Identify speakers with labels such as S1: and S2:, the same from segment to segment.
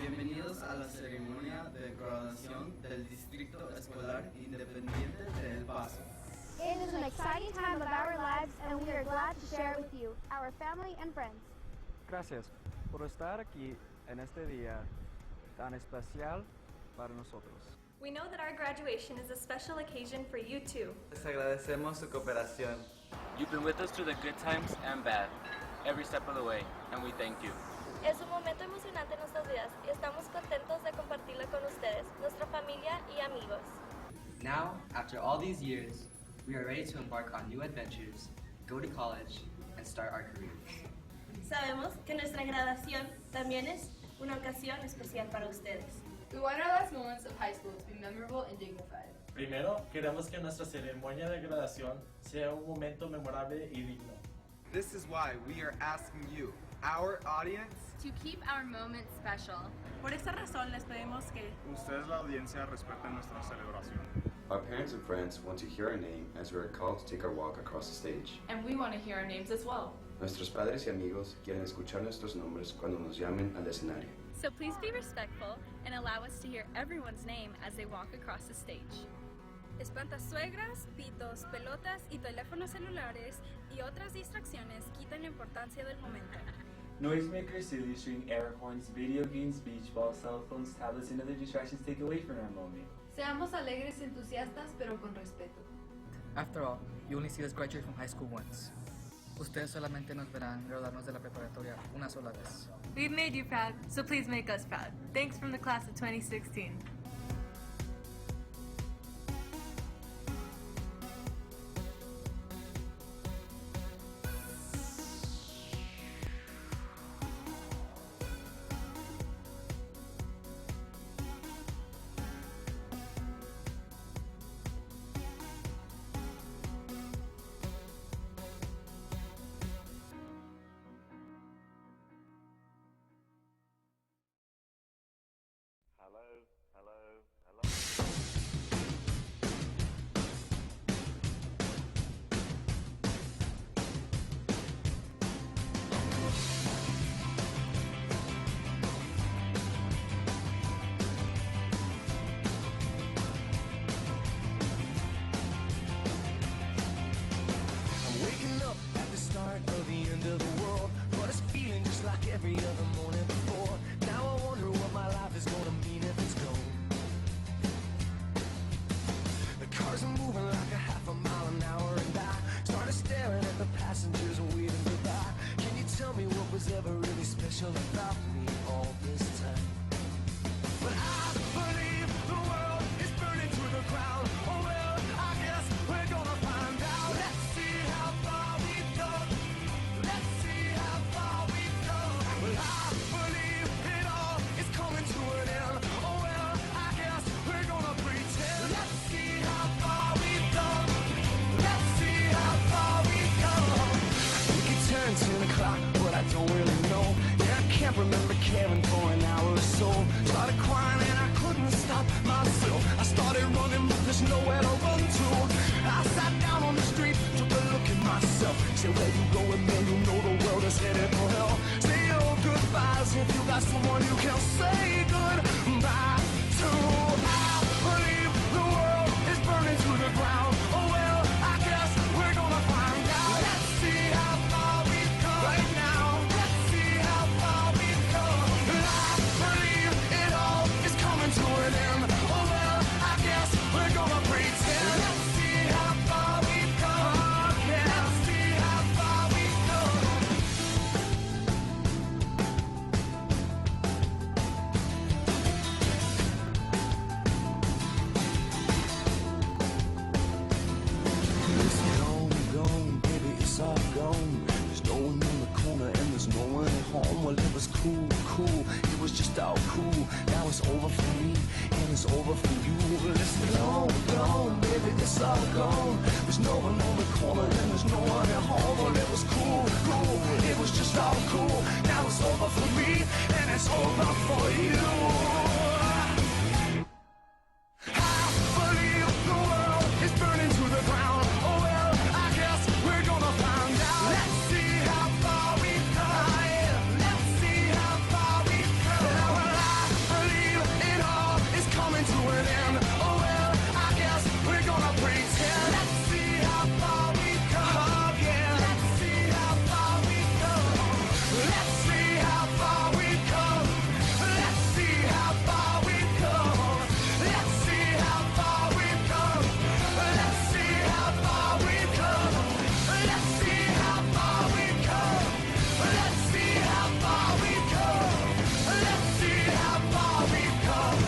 S1: Bienvenidos a la ceremonia de graduación del Distrito Escolar Independiente de El Paso.
S2: It is an exciting time of our lives and we are glad to share it with you, our family and friends.
S3: Gracias por estar aquí en este día tan especial para nosotros.
S4: We know that our graduation is a special occasion for you too.
S1: Les agradecemos su cooperación.
S5: You've been with us through the good times and bad, every step of the way, and we thank you.
S6: Es un momento emocionante en nuestras vidas y estamos contentos de compartirlo con ustedes, nuestra familia y amigos.
S7: Now, after all these years, we are ready to embark on new adventures, go to college, and start our careers.
S6: Sabemos que nuestra graduación también es una ocasión especial para ustedes.
S8: We want our last moments of high school to be memorable and dignified.
S9: Primero, queremos que nuestra ceremonia de graduación sea un momento memorable y digno.
S10: This is why we are asking you, our audience,
S8: to keep our moment special.
S4: Por esta razón les pedimos que
S10: ustedes la audiencia respeten nuestra celebración.
S11: Our parents and friends want to hear our name as we are called to take our walk across the stage.
S8: And we want to hear our names as well.
S11: Nuestros padres y amigos quieren escuchar nuestros nombres cuando nos llamen al escenario.
S12: So please be respectful and allow us to hear everyone's name as they walk across the stage. Espantasuegras, pitos, pelotas y teléfonos celulares y otras distracciones quitan la importancia del momento.
S13: Noisemakers, silly string, air horns, video games, beach balls, cell phones, tablets, and other distractions take away from our moment.
S8: Seamos alegres y entusiastas, pero con respeto.
S14: After all, you only see us graduate from high school once. Ustedes solamente nos verán graduarnos de la preparatoria una sola vez.
S4: we've made you proud, so please make us proud. Thanks from the class of 2016.
S15: hurting. Oh well, I guess we're gonna pretend. Let's see how far we come. Yeah, let's see how far we go. Let's see how far we come. Let's see how far we come. Let's see how far we come. Let's see how far we come. Let's see how far we come. Let's see how far we come. Let's see how far we come.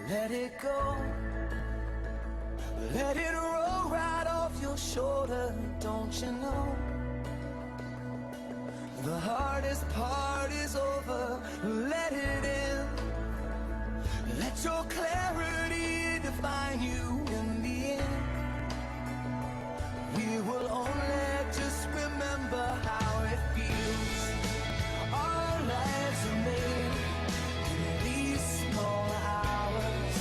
S15: Let it go. Let it roll right off your shoulder, don't you know? The hardest part is over, let it in. Let your clarity define you in the end. We will only just remember how it feels. Our lives are made in these small hours,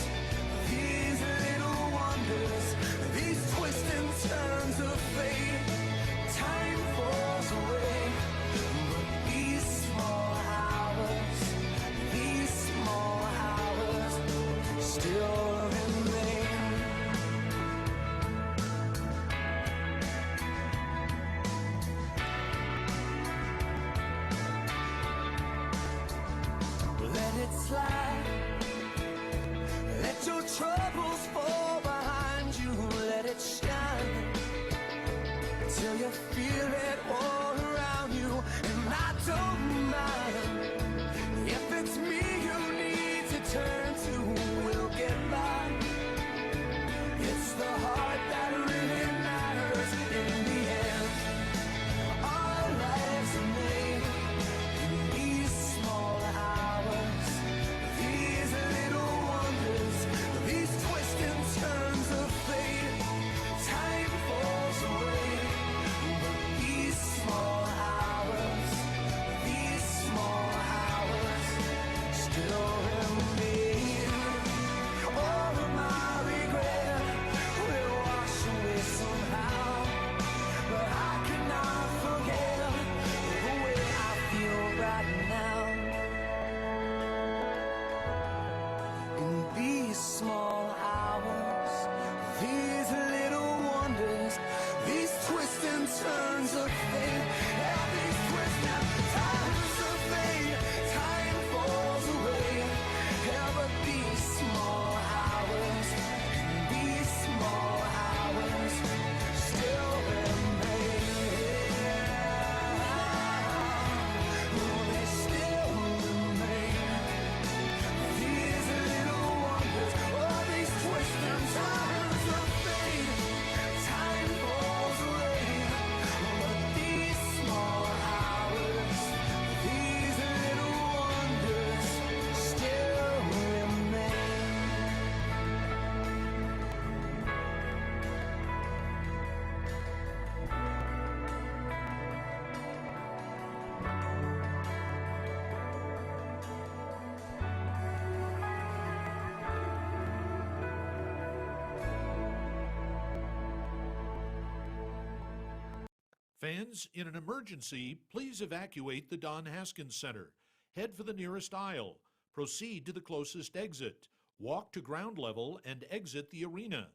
S15: these little wonders, these twists and turns of fate. Time falls away, but these small hours still remain. Let it slide. Let your troubles fall behind you. Let it shine till you feel it all around you. And I don't mind if it's me you need to turn to. We'll get by. It's the heart that really matters in the end. Our lives are made in these small hours, these little wonders, these twists and turns of fate. Time falls away, but these small hours still remain. All of my regret will wash away somehow, but I cannot forget the way I feel right now. In these small hours, these little wonders, these twists and turns of fate, yeah, these twists and turns of fate. Time falls away, yeah, but these small hours still remain. Oh, they still remain. These little wonders, oh, these twists and turns of fate. Time falls away, but these small hours, these little wonders still remain.
S16: Fans, in an emergency, please evacuate the Don Haskins Center. Head for the nearest aisle. Proceed to the closest exit. Walk to ground level and exit the arena.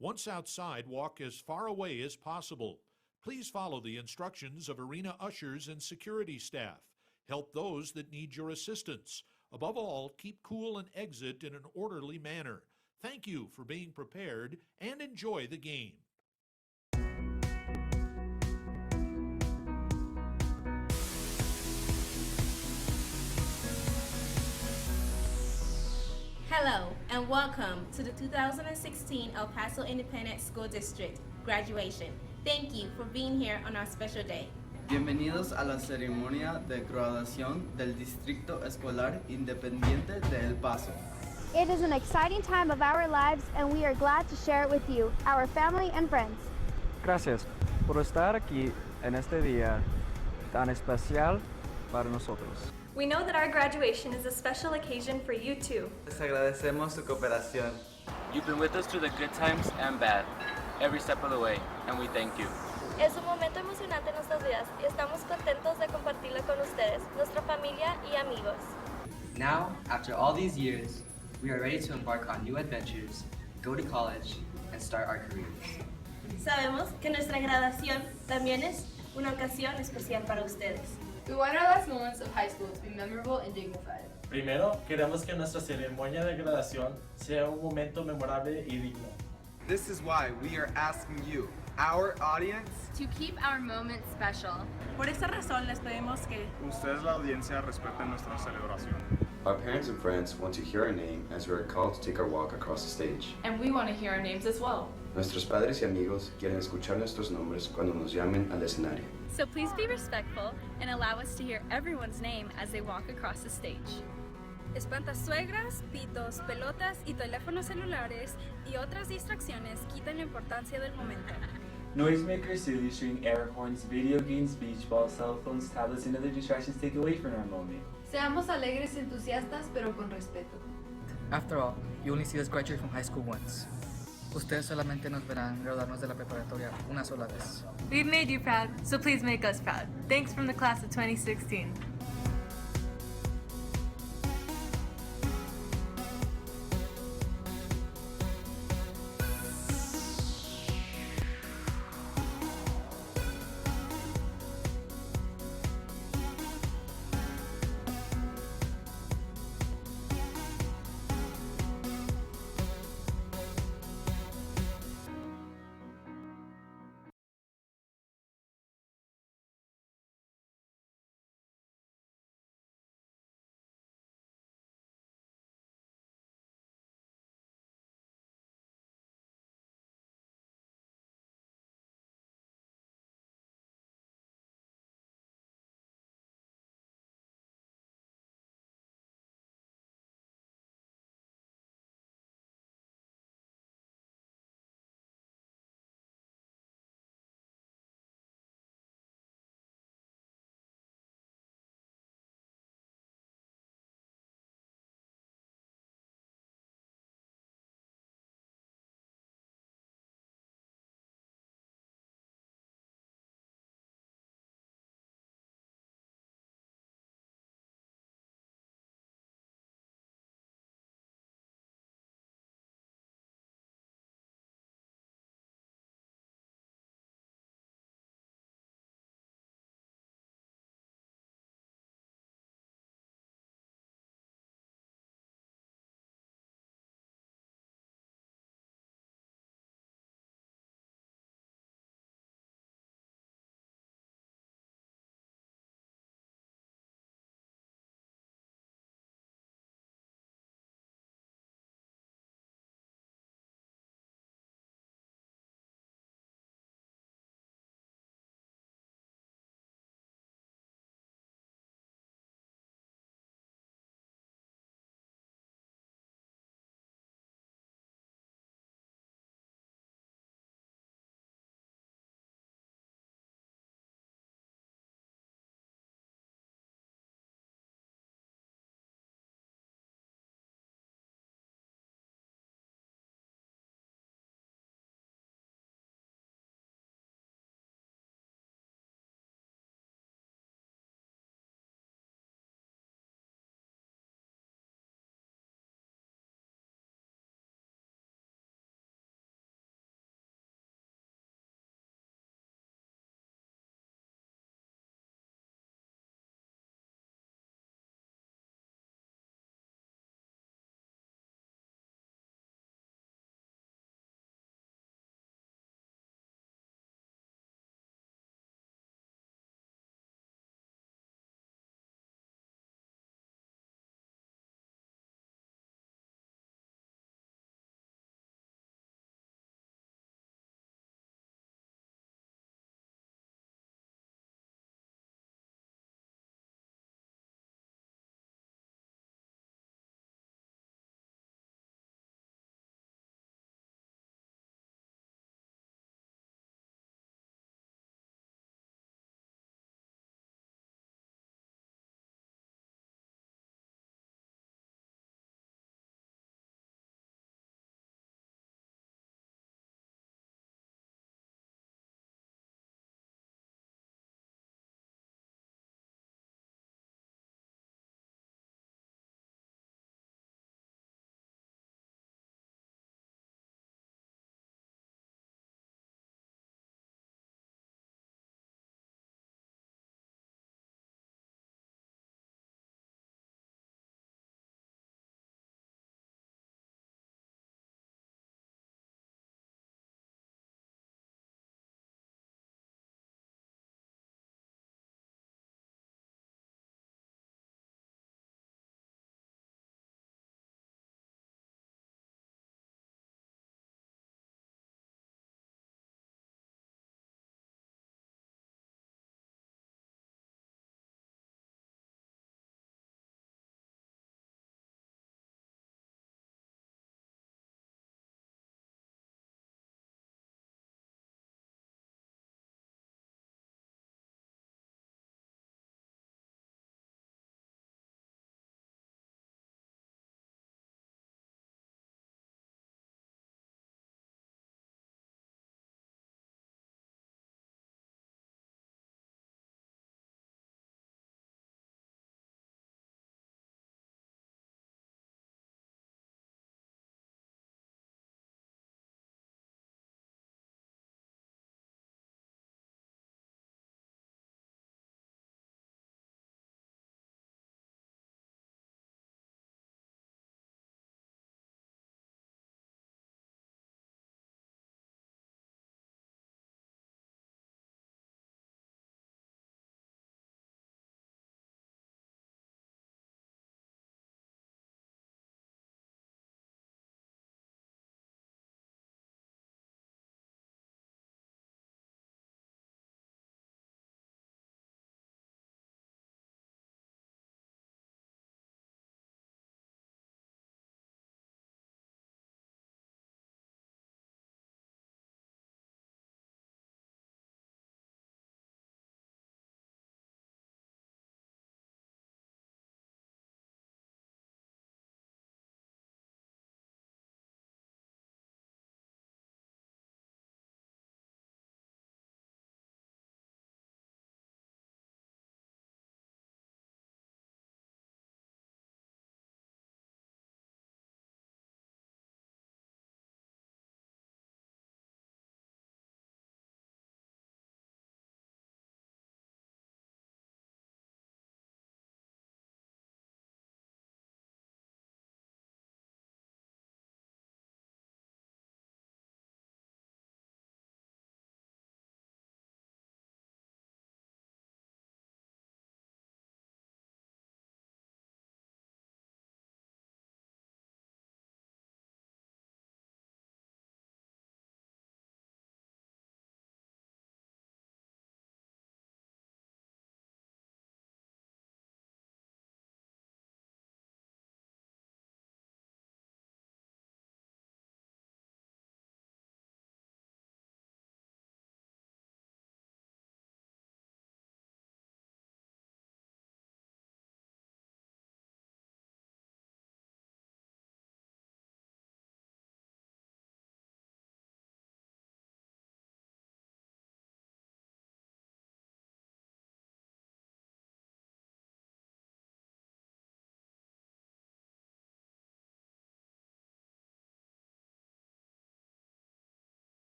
S16: Once outside, walk as far away as possible. Please follow the instructions of arena ushers and security staff. Help those that need your assistance. Above all, keep cool and exit in an orderly manner. Thank you for being prepared and enjoy the game.
S17: Hello and welcome to the 2016 El Paso Independent School District graduation. Thank you for being here on our special day.
S1: Bienvenidos a la ceremonia de graduación del Distrito Escolar Independiente de El Paso.
S2: It is an exciting time of our lives and we are glad to share it with you, our family and friends.
S3: Gracias por estar aquí en este día tan especial para nosotros.
S6: We know that our graduation is a special occasion for you too.
S1: Les agradecemos su cooperación.
S5: You've been with us through the good times and bad, every step of the way, and we thank you.
S6: Es un momento emocionante en nuestras vidas y estamos contentos de compartirlo con ustedes, nuestra familia y amigos.
S7: Now, after all these years, we are ready to embark on new adventures, go to college, and start our careers.
S17: Sabemos que nuestra graduación también es una ocasión especial para ustedes.
S8: We want our last moments of high school to be memorable and dignified.
S9: Primero, queremos que nuestra ceremonia de graduación sea un momento memorable y digno.
S10: This is why we are asking you, our audience,
S4: to keep our moment special.
S17: Por esta razón les pedimos que
S18: ustedes, la audiencia, respeten nuestra celebración.
S11: Our parents and friends want to hear our name as we are called to take our walk across the stage.
S8: And we want to hear our names as well.
S11: Nuestros padres y amigos quieren escuchar nuestros nombres cuando nos llamen al escenario.
S12: So please be respectful and allow us to hear everyone's name as they walk across the stage. Espantasuegras, pitos, pelotas y teléfonos celulares y otras distracciones quitan la importancia del momento.
S13: Noisemakers, silly string, air horns, video games, beach balls, cell phones, tablets, and other distractions take away from our moment.
S8: Seamos alegres y entusiastas, pero con respeto.
S14: After all, you only see us graduate from high school once. Ustedes solamente nos verán graduarnos de la preparatoria una sola vez.
S4: We've made you proud, so please make us proud. Thanks from the class of 2016.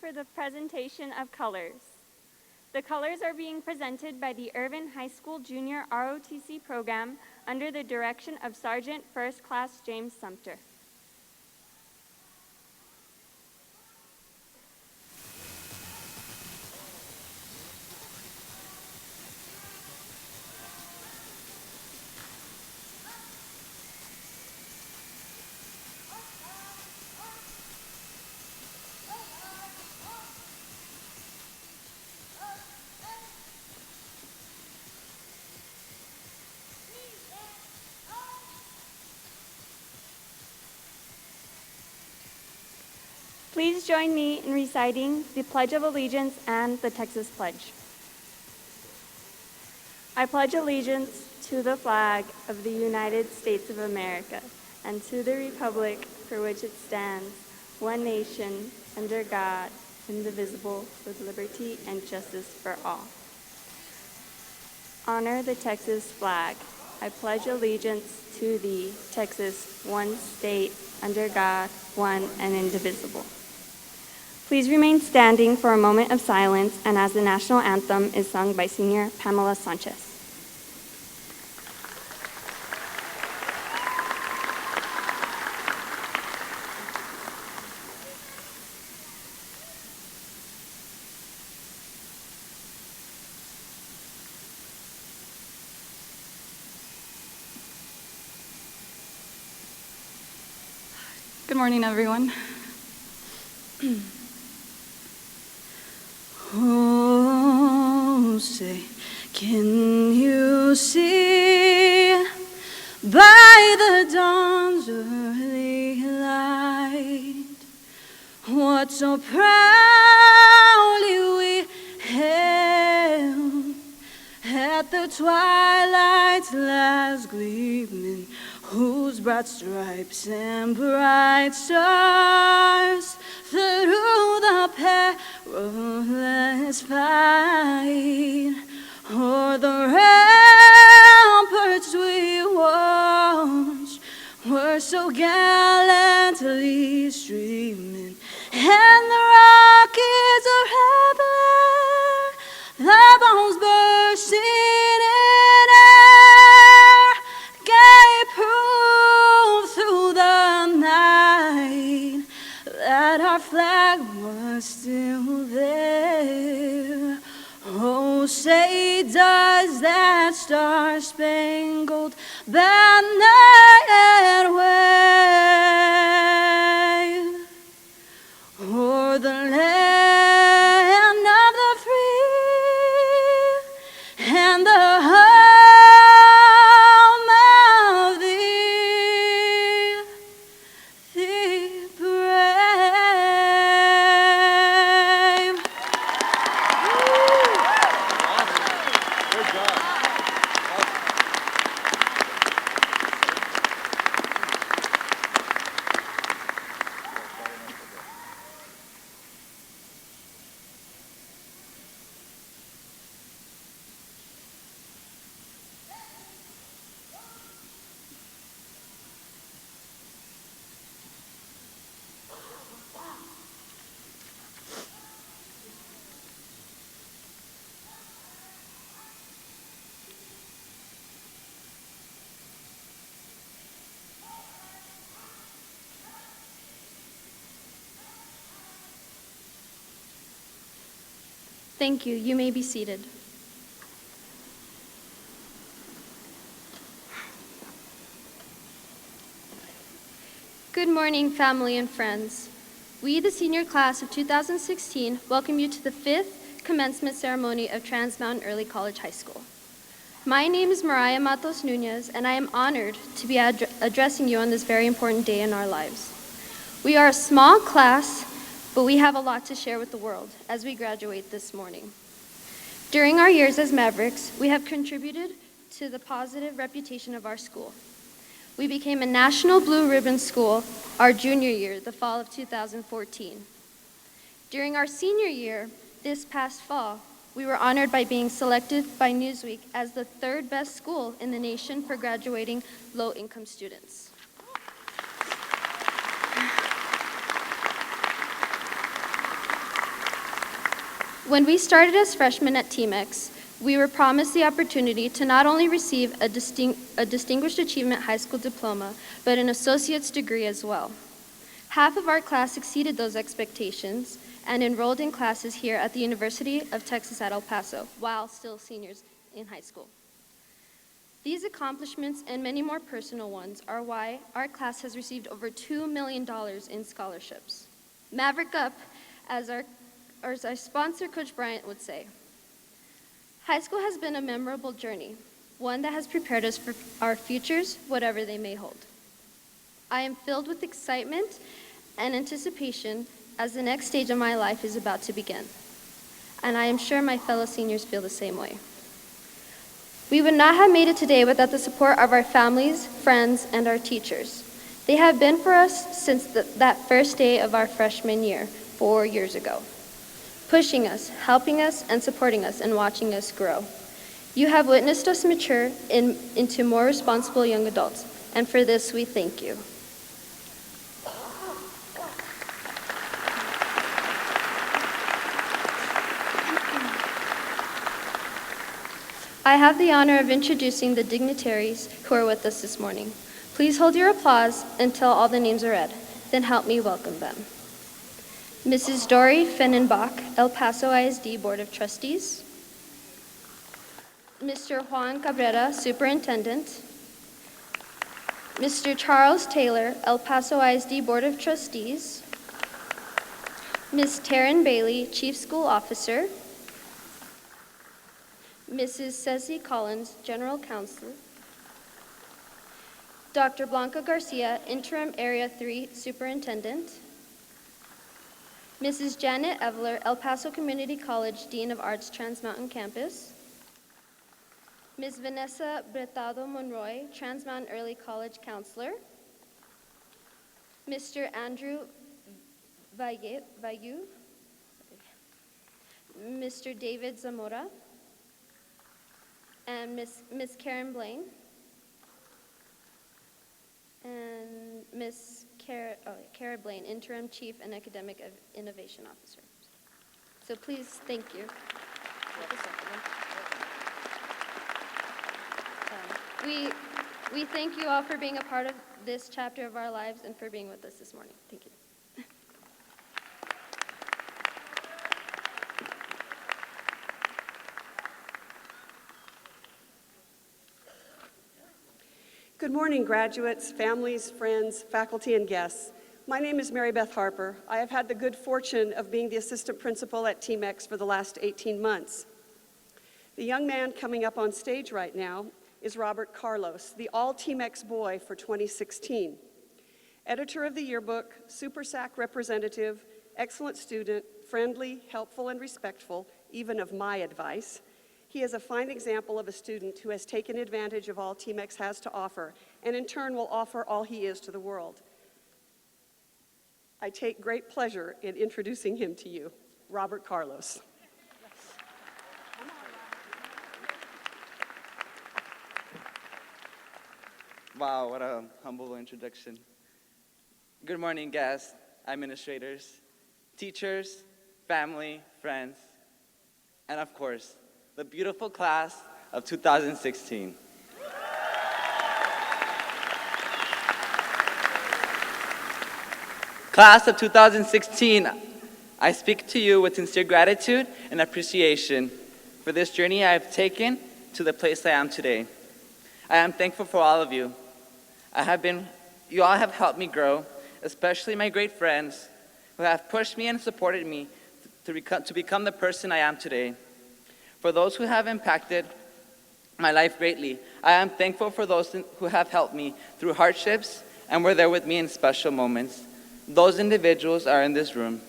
S19: for the presentation of colors. The colors are being presented by the Irvin High School Junior ROTC program under the direction of Sergeant First Class James Sumter. Please join me in reciting the Pledge of Allegiance and the Texas Pledge. I pledge allegiance to the flag of the United States of America and to the republic for which it stands, one nation, under God, indivisible, with liberty and justice for all. Honor the Texas flag. I pledge allegiance to thee, Texas, one state, under God, one and indivisible. Please remain standing for a moment of silence and as the national anthem is sung by Senior Pamela Sanchez.
S20: Good morning, everyone. Oh, say, can you see by the dawn's early light what so proudly we hailed at the twilight's last gleaming, whose broad stripes and bright stars through the perilous fight o'er the ramparts we watched were so gallantly streaming, and the rockets of heaven, the bombs bursting in air, gave proof through the night that our flag was still there. Oh, say does that star-spangled banner wave o'er the land of the free and the home of the brave.
S15: Good job.
S21: Thank you. You may be seated. Good morning, family and friends. We, the senior class of 2016, welcome you to the 5th commencement ceremony of Transmountain Early College High School. My name is Mariah Matos Nunez, and I am honored to be addressing you on this very important day in our lives. We are a small class, but we have a lot to share with the world as we graduate this morning. During our years as Mavericks, we have contributed to the positive reputation of our school. We became a National Blue Ribbon School our junior year, the fall of 2014. During our senior year, this past fall, we were honored by being selected by Newsweek as the 3rd best school in the nation for graduating low-income students. When we started as freshmen at TMEX, we were promised the opportunity to not only receive a Distinguished Achievement High School diploma, but an associate's degree as well. Half of our class exceeded those expectations and enrolled in classes here at the University of Texas at El Paso, while still seniors in high school. These accomplishments and many more personal ones are why our class has received over $2 million in scholarships. Maverick up, as our sponsor, Coach Bryant, would say. High school has been a memorable journey, one that has prepared us for our futures, whatever they may hold. I am filled with excitement and anticipation as the next stage of my life is about to begin, and I am sure my fellow seniors feel the same way. We would not have made it today without the support of our families, friends, and our teachers. They have been for us since that first day of our freshman year, 4 years ago, pushing us, helping us, and supporting us, and watching us grow. You have witnessed us mature into more responsible young adults, and for this we thank you. I have the honor of introducing the dignitaries who are with us this morning. Please hold your applause until all the names are read, then help me welcome them. Mrs. Dory Fennenbach, El Paso ISD Board of Trustees. Mr. Juan Cabrera, Superintendent. Mr. Charles Taylor, El Paso ISD Board of Trustees. Ms. Taryn Bailey, Chief School Officer. Mrs. Ceci Collins, General Counsel. Dr. Blanca Garcia, Interim Area 3 Superintendent. Mrs. Janet Evler, El Paso Community College Dean of Arts, Transmountain Campus. Ms. Vanessa Bretado Monroy, Transmountain Early College Counselor. Mr. Andrew Vayu. Mr. David Zamora. And Ms. Karen Blaine, and Ms. Kara Blaine, Interim Chief and Academic Innovation Officer. So please, thank you. We thank you all for being a part of this chapter of our lives and for being with us this morning. Thank you.
S16: Good morning, graduates, families, friends, faculty, and guests. My name is Mary Beth Harper. I have had the good fortune of being the assistant principal at TMEX for the last 18 months. The young man coming up on stage right now is Robert Carlos, the all-TMEX boy for 2016. Editor of the yearbook, Super SAC representative, excellent student, friendly, helpful, and respectful, even of my advice. He is a fine example of a student who has taken advantage of all TMEX has to offer, and in turn will offer all he is to the world. I take great pleasure in introducing him to you, Robert Carlos.
S22: Wow, what a humble introduction. Good morning, guests, administrators, teachers, family, friends, and of course, the beautiful class of 2016. Class of 2016, I speak to you with sincere gratitude and appreciation for this journey I have taken to the place I am today. I am thankful for all of you. You all have helped me grow, especially my great friends who have pushed me and supported me to become the person I am today. For those who have impacted my life greatly, I am thankful for those who have helped me through hardships and were there with me in special moments. Those individuals are in this room.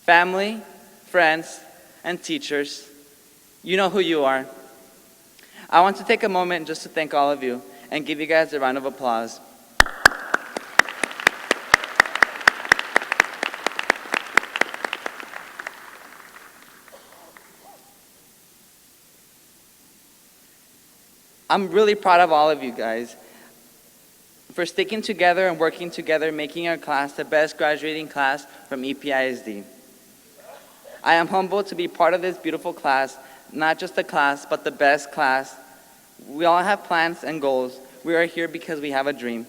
S22: Family, friends, and teachers, you know who you are. I want to take a moment just to thank all of you and give you guys a round of applause. I'm really proud of all of you guys for sticking together and working together, making our class the best graduating class from EPISD. I am humbled to be part of this beautiful class, not just a class, but the best class. We all have plans and goals. We are here because we have a dream.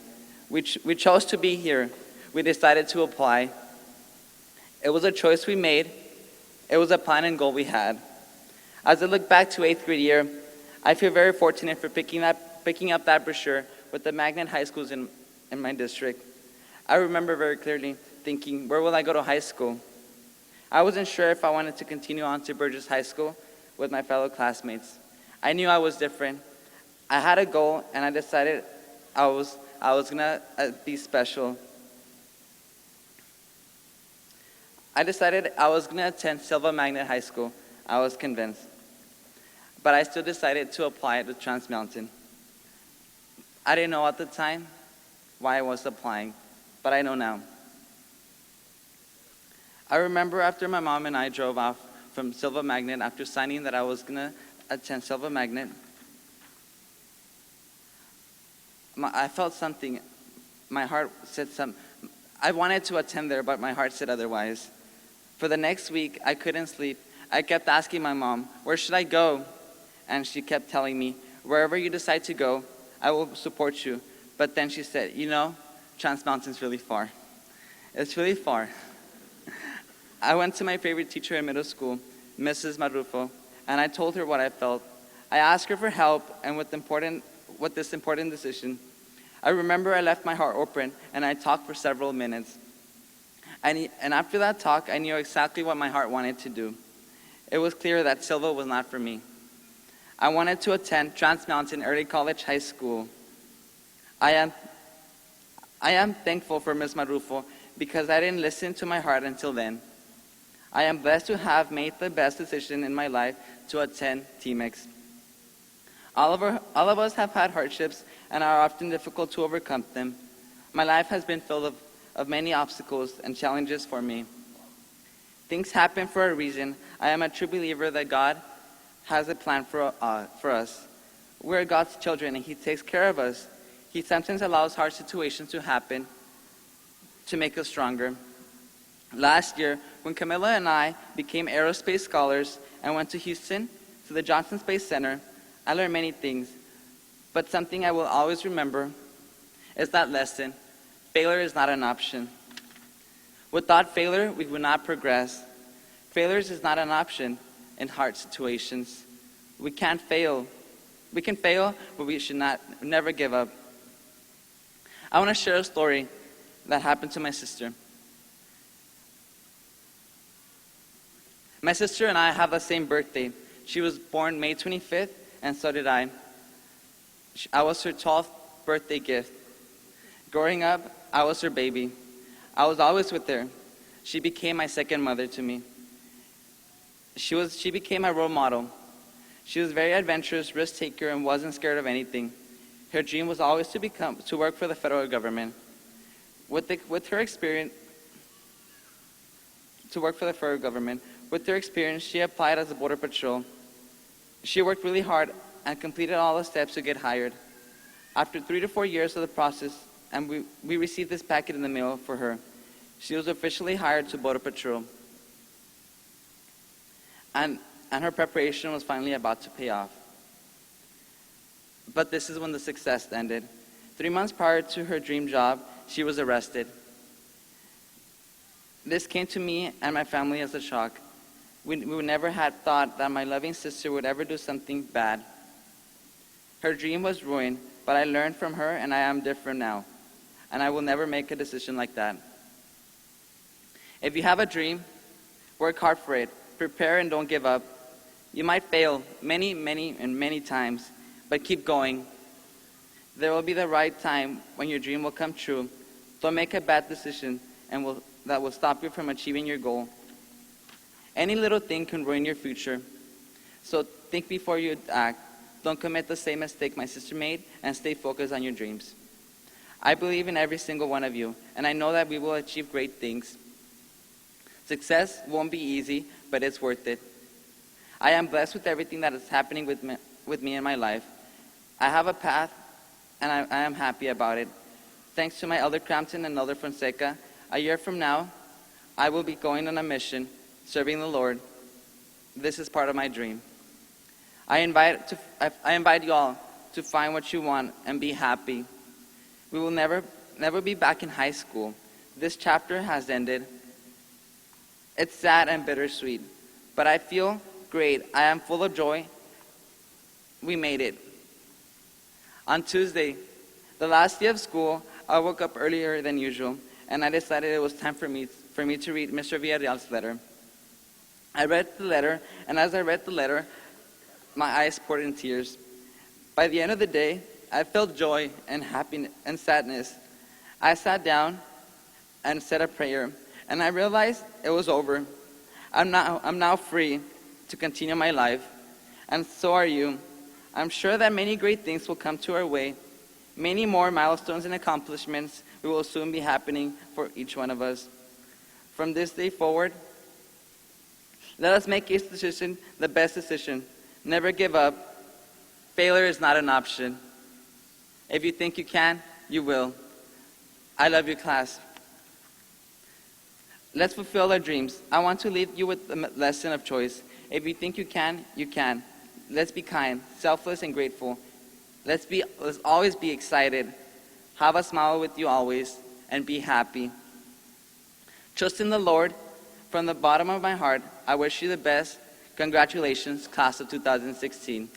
S22: We chose to be here. We decided to apply. It was a choice we made. It was a plan and goal we had. As I look back to 8th grade year, I feel very fortunate for picking up that brochure with the magnet high schools in my district. I remember very clearly thinking, where will I go to high school? I wasn't sure if I wanted to continue on to Burgess High School with my fellow classmates. I knew I was different. I had a goal, and I decided I was gonna be special. I decided I was gonna attend Silva Magnet High School. I was convinced. But I still decided to apply to Transmountain. I didn't know at the time why I was applying, but I know now. I remember after my mom and I drove off from Silva Magnet after signing that I was gonna attend Silva Magnet, I felt something. My heart said something. I wanted to attend there, but my heart said otherwise. For the next week, I couldn't sleep. I kept asking my mom, where should I go? And she kept telling me, wherever you decide to go, I will support you. But then she said, you know, Transmountain's really far. It's really far. I went to my favorite teacher in middle school, Mrs. Marufo, and I told her what I felt. I asked her for help and with this important decision. I remember I left my heart open and I talked for several minutes. And after that talk, I knew exactly what my heart wanted to do. It was clear that Silva was not for me. I wanted to attend Transmountain Early College High School. I am thankful for Ms. Marufo because I didn't listen to my heart until then. I am blessed to have made the best decision in my life to attend TMEX. All of us have had hardships and are often difficult to overcome them. My life has been filled of many obstacles and challenges for me. Things happen for a reason. I am a true believer that God has a plan for us. We're God's children and He takes care of us. He sometimes allows hard situations to happen to make us stronger. Last year, when Camilla and I became aerospace scholars and went to Houston to the Johnson Space Center, I learned many things, but something I will always remember is that lesson: failure is not an option. Without failure, we will not progress. Failure is not an option in hard situations. We can't fail. We can fail, but we should never give up. I want to share a story that happened to my sister. My sister and I have the same birthday. She was born May 25th, and so did I. I was her 12th birthday gift. Growing up, I was her baby. I was always with her. She became my second mother to me. She became my role model. She was very adventurous, risk taker, and wasn't scared of anything. Her dream was always to work for the federal government. With her experience, she applied as a border patrol. She worked really hard and completed all the steps to get hired. After 3 to 4 years of the process, and we received this packet in the mail for her, she was officially hired to border patrol. And her preparation was finally about to pay off. But this is when the success ended. 3 months prior to her dream job, she was arrested. This came to me and my family as a shock. We never had thought that my loving sister would ever do something bad. Her dream was ruined, but I learned from her and I am different now. And I will never make a decision like that. If you have a dream, work hard for it. Prepare and don't give up. You might fail many times, but keep going. There will be the right time when your dream will come true. Don't make a bad decision that will stop you from achieving your goal. Any little thing can ruin your future. So think before you act. Don't commit the same mistake my sister made, and stay focused on your dreams. I believe in every single one of you, and I know that we will achieve great things. Success won't be easy, but it's worth it. I am blessed with everything that is happening with me in my life. I have a path, and I am happy about it. Thanks to my Elder Crampton and Elder Fonseca, a year from now, I will be going on a mission serving the Lord. This is part of my dream. I invite you all to find what you want and be happy. We will never be back in high school. This chapter has ended. It's sad and bittersweet, but I feel great. I am full of joy. We made it. On Tuesday, the last day of school, I woke up earlier than usual, and I decided it was time for me to read Mr. Villarreal's letter. I read the letter, and as I read the letter, my eyes poured in tears. By the end of the day, I felt joy and happiness and sadness. I sat down and said a prayer, and I realized it was over. I'm now free to continue my life, and so are you. I'm sure that many great things will come to our way. Many more milestones and accomplishments will soon be happening for each one of us. From this day forward, let us make each decision the best decision. Never give up. Failure is not an option. If you think you can, you will. I love you, class. Let's fulfill our dreams. I want to leave you with the lesson of choice. If you think you can, you can. Let's be kind, selfless, and grateful. Let's always be excited. Have a smile with you always, and be happy. Trust in the Lord. From the bottom of my heart, I wish you the best. Congratulations, class of 2016.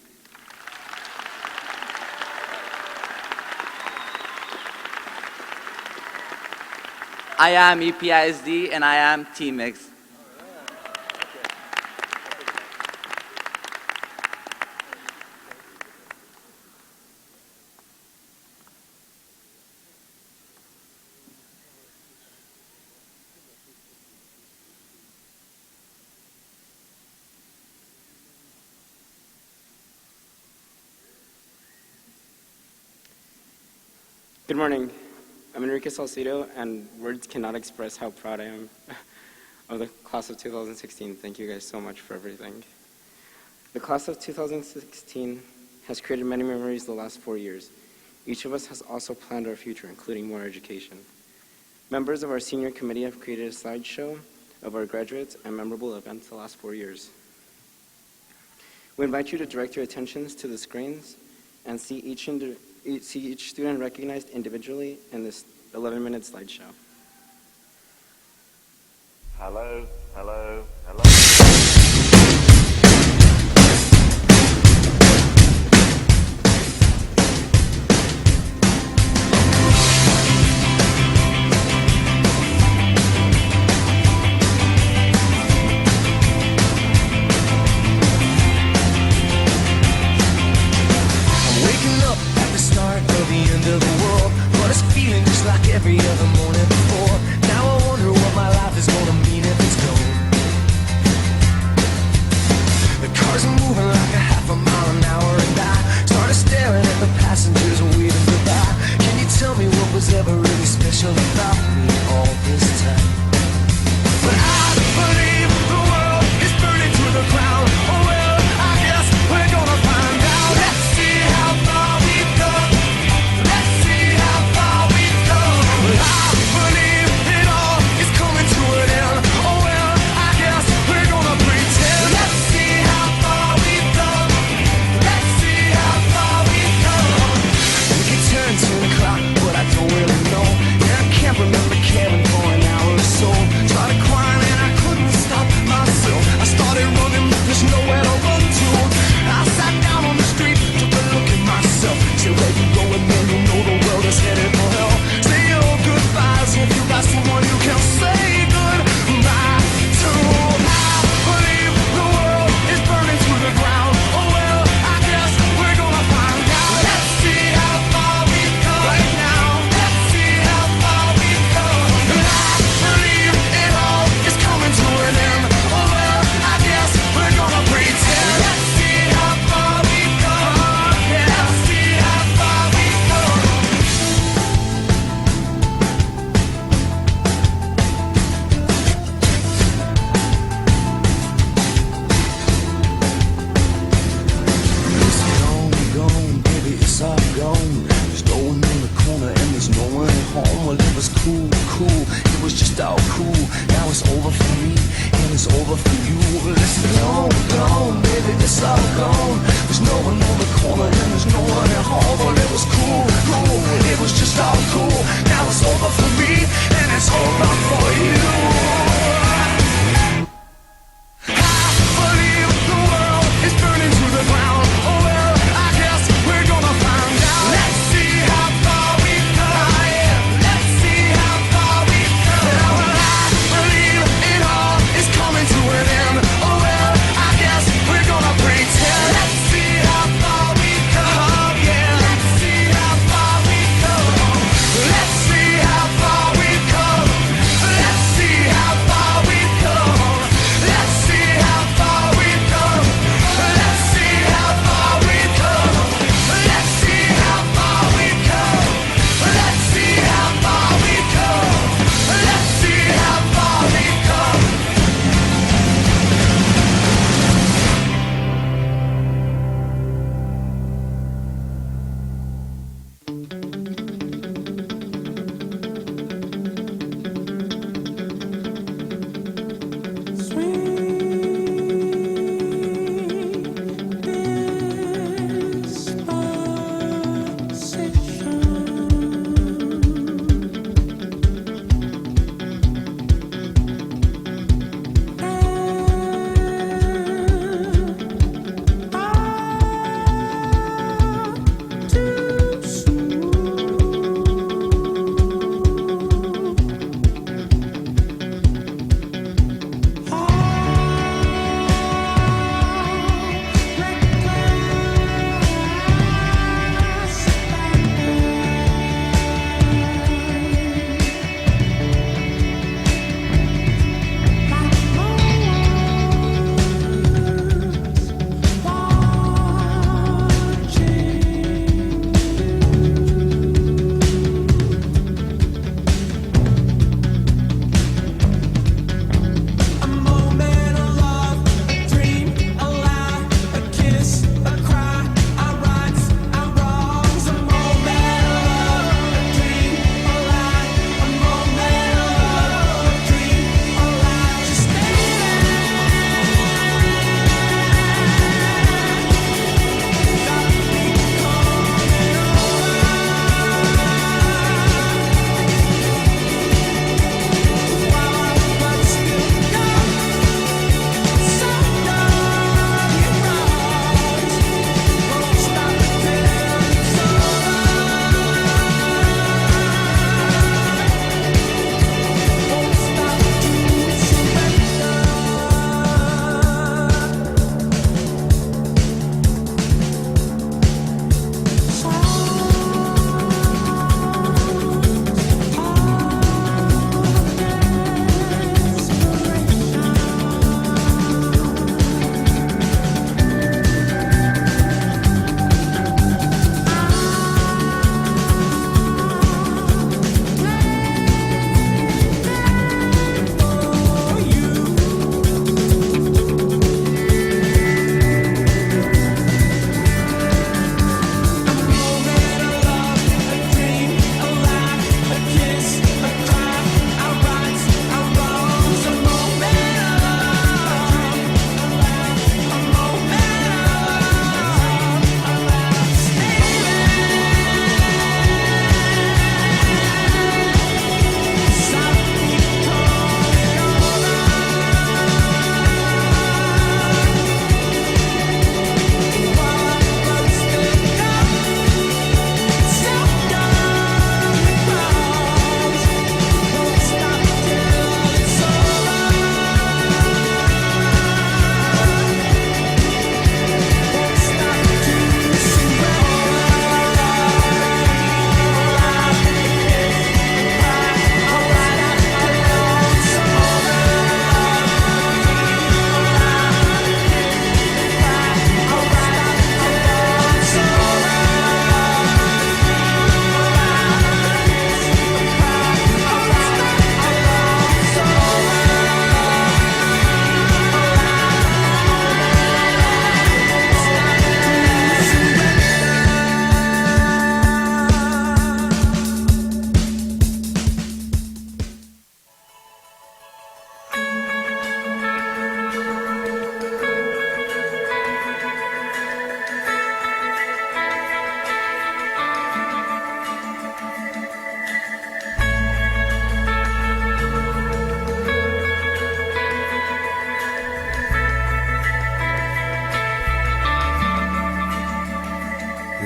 S22: I am EPISD, and I am TMIX.
S2: Good morning. I'm Enrique Salcido, and words cannot express how proud I am of the class of 2016. Thank you guys so much for everything. The class of 2016 has created many memories the last 4 years. Each of us has also planned our future, including more education. Members of our senior committee have created a slideshow of our graduates and memorable events the last 4 years. We invite you to direct your attentions to the screens and see each student recognized individually in this 11-minute slideshow.
S3: Hello, hello, hello.
S15: Every other morning before. Now I wonder what my life is gonna mean if it's gone.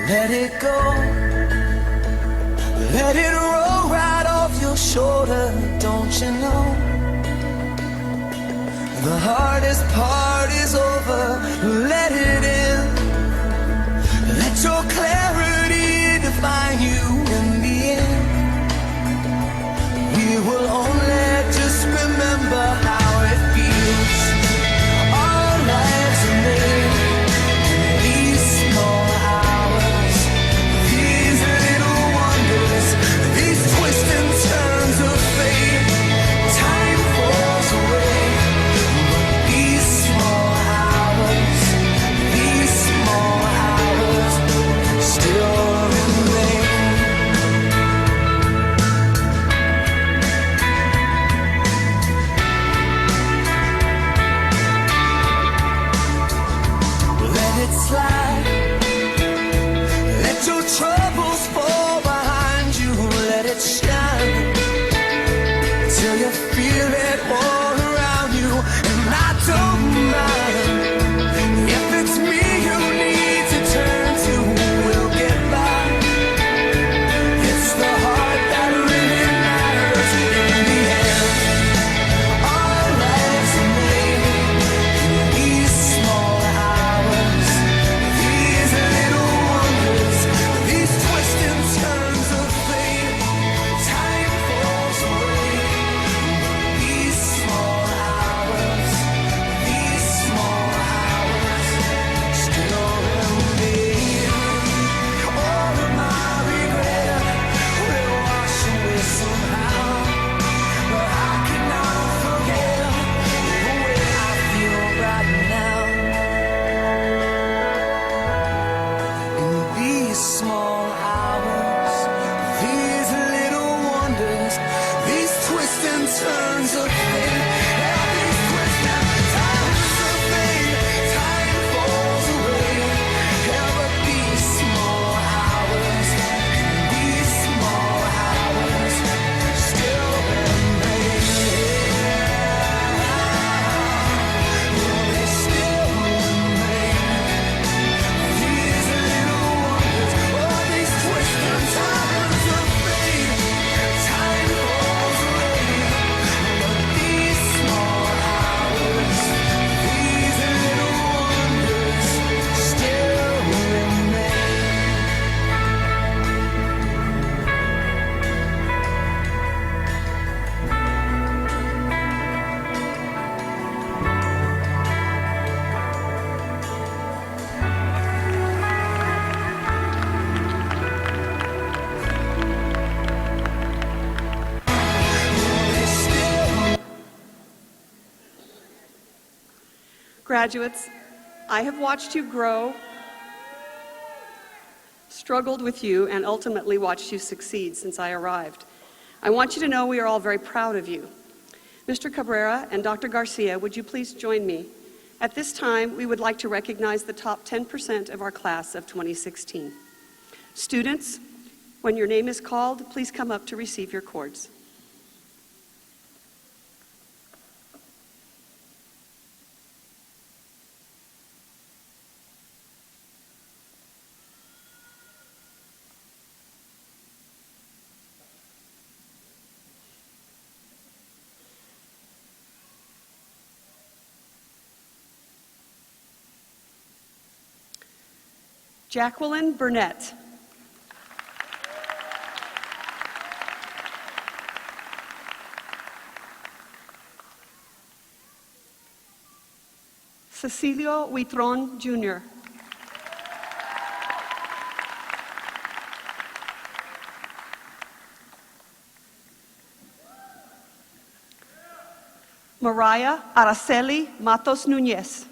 S15: Let it go. Let it roll right off your shoulder, don't you know? The hardest part is over. Let it in. Let your clarity define you in the end. We will only just remember how it feels. Our lives are made in these small hours, these little wonders, these twists and turns of fate. Time falls away, but these small hours still remain. Let it slide. Let your troubles fall behind you. Let it shine till you feel it all around you. And I don't mind if it's me you need to turn to. We'll get by. It's the heart that really matters in the end. Our lives are made in these small hours, these little wonders, these twists and turns of fate. Time falls away, but these small hours still remain. All of my regret will wash away somehow, but I cannot forget the way I feel right now. In these small hours, these little wonders, these twists and turns of fate. Yeah, these twists and turns of fate. Time falls away. Yeah, but these small hours still remain. They still remain. These little wonders, oh, these twists and turns of fate. Time falls away, but these small hours, these little wonders still remain.
S16: Graduates, I have watched you grow, struggled with you, and ultimately watched you succeed since I arrived. I want you to know we are all very proud of you. Mr. Cabrera and Dr. Garcia, would you please join me? At this time, we would like to recognize the top 10% of our class of 2016. Students, when your name is called, please come up to receive your cords. Jacqueline Burnett. Cecilio Huitron, Jr. Mariah Araceli Matos Núñez.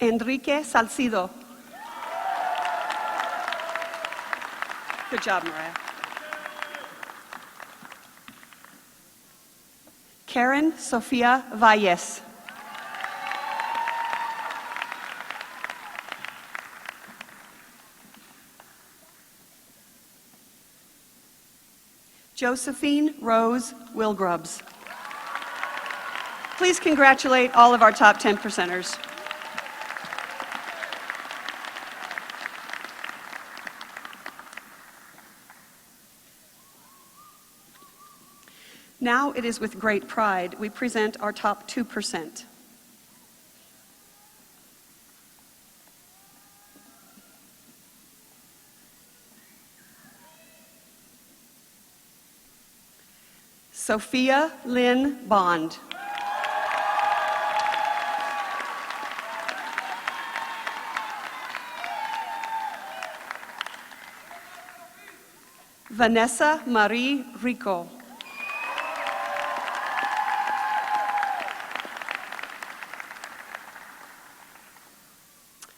S16: Enrique Salcido. Good job, Mariah. Karen Sofia Valles. Josephine Rose Wilgrubs. Please congratulate all of our top 10 percenters. Now it is with great pride we present our top 2%. Sophia Lynn Bond. Vanessa Marie Rico.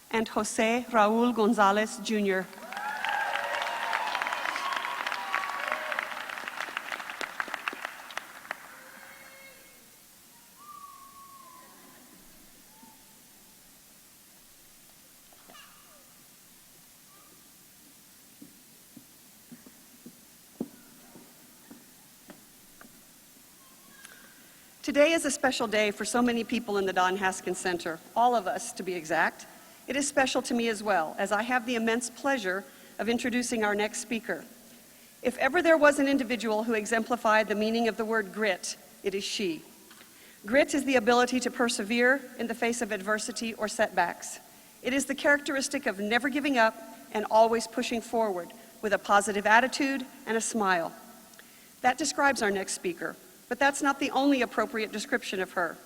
S16: And Jose Raul Gonzalez, Jr. Today is a special day for so many people in the Don Haskins Center, all of us to be exact. It is special to me as well, as I have the immense pleasure of introducing our next speaker. If ever there was an individual who exemplified the meaning of the word grit, it is she. Grit is the ability to persevere in the face of adversity or setbacks. It is the characteristic of never giving up and always pushing forward with a positive attitude and a smile. That describes our next speaker. But that's not the only appropriate description of her.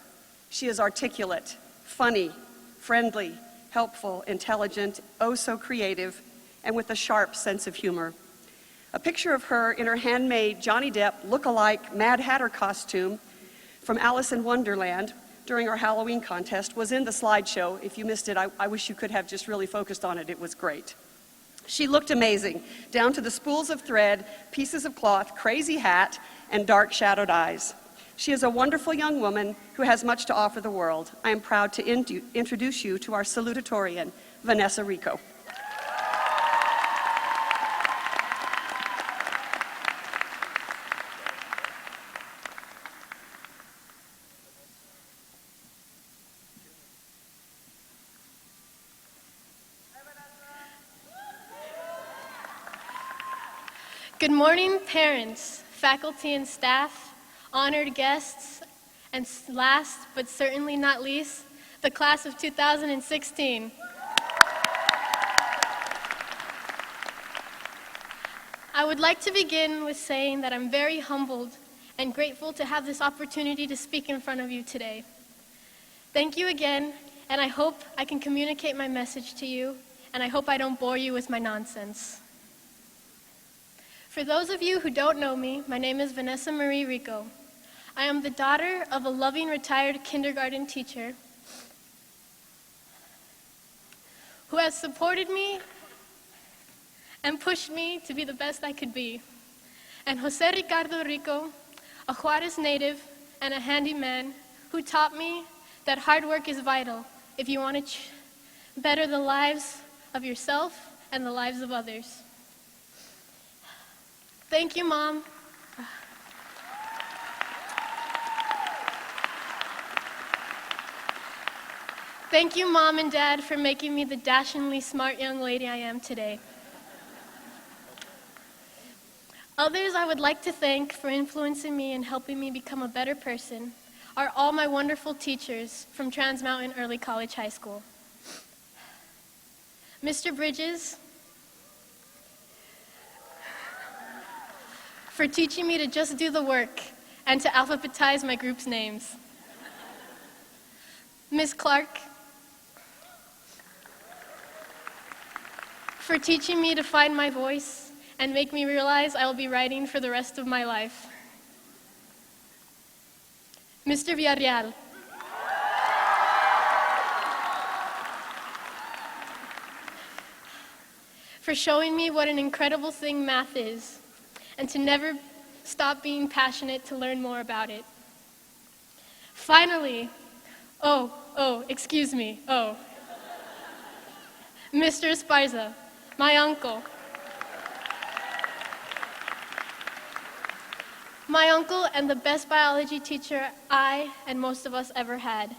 S16: She is articulate, funny, friendly, helpful, intelligent, oh so creative, and with a sharp sense of humor. A picture of her in her handmade Johnny Depp look-alike Mad Hatter costume from Alice in Wonderland during our Halloween contest was in the slideshow. If you missed it, I wish you could have just really focused on it. It was great. She looked amazing, down to the spools of thread, pieces of cloth, crazy hat, and dark shadowed eyes. She is a wonderful young woman who has much to offer the world. I am proud to introduce you to our Salutatorian, Vanessa Rico.
S1: Good morning, parents, faculty and staff, honored guests, and last but certainly not least, the class of 2016. I would like to begin with saying that I'm very humbled and grateful to have this opportunity to speak in front of you today. Thank you again, and I hope I can communicate my message to you, and I hope I don't bore you with my nonsense. For those of you who don't know me, my name is Vanessa Marie Rico. I am the daughter of a loving retired kindergarten teacher who has supported me and pushed me to be the best I could be. And Jose Ricardo Rico, a Juarez native and a handyman who taught me that hard work is vital if you want to better the lives of yourself and the lives of others. Thank you, Mom. Thank you, Mom and Dad, for making me the dashingly smart young lady I am today. Others I would like to thank for influencing me and helping me become a better person are all my wonderful teachers from Transmountain Early College High School. Mr. Bridges, for teaching me to just do the work and to alphabetize my group's names. Ms. Clark, for teaching me to find my voice and make me realize I will be writing for the rest of my life. Mr. Villarreal, for showing me what an incredible thing math is, and to never stop being passionate to learn more about it. Finally, excuse me, Mr. Esparza, my uncle. My uncle and the best biology teacher I and most of us ever had,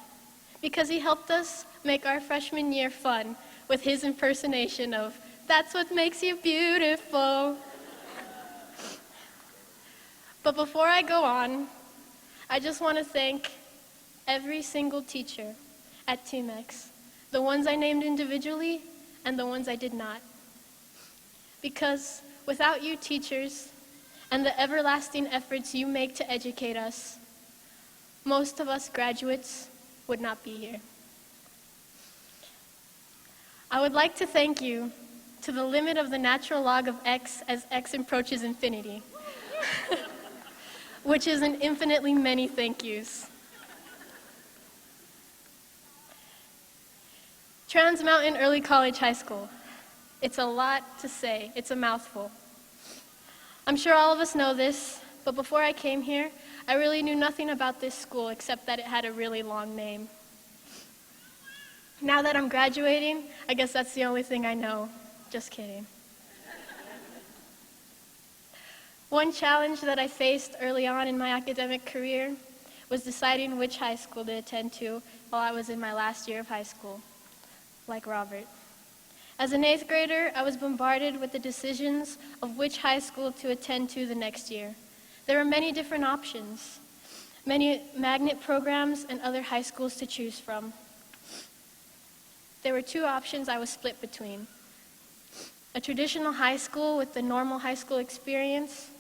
S1: because he helped us make our freshman year fun with his impersonation of, "That's what makes you beautiful." But before I go on, I just want to thank every single teacher at TMEX, the ones I named individually and the ones I did not. Because without you teachers and the everlasting efforts you make to educate us, most of us graduates would not be here. I would like to thank you to the limit of the natural log of x as x approaches infinity, which is an infinitely many thank yous. Transmountain Early College High School. It's a lot to say. It's a mouthful. I'm sure all of us know this, but before I came here, I really knew nothing about this school except that it had a really long name. Now that I'm graduating, I guess that's the only thing I know. Just kidding. One challenge that I faced early on in my academic career was deciding which high school to attend to while I was in my last year of high school, like Robert. As an 8th grader, I was bombarded with the decisions of which high school to attend to the next year. There were many different options, many magnet programs and other high schools to choose from. There were 2 options I was split between: a traditional high school with the normal high school experience,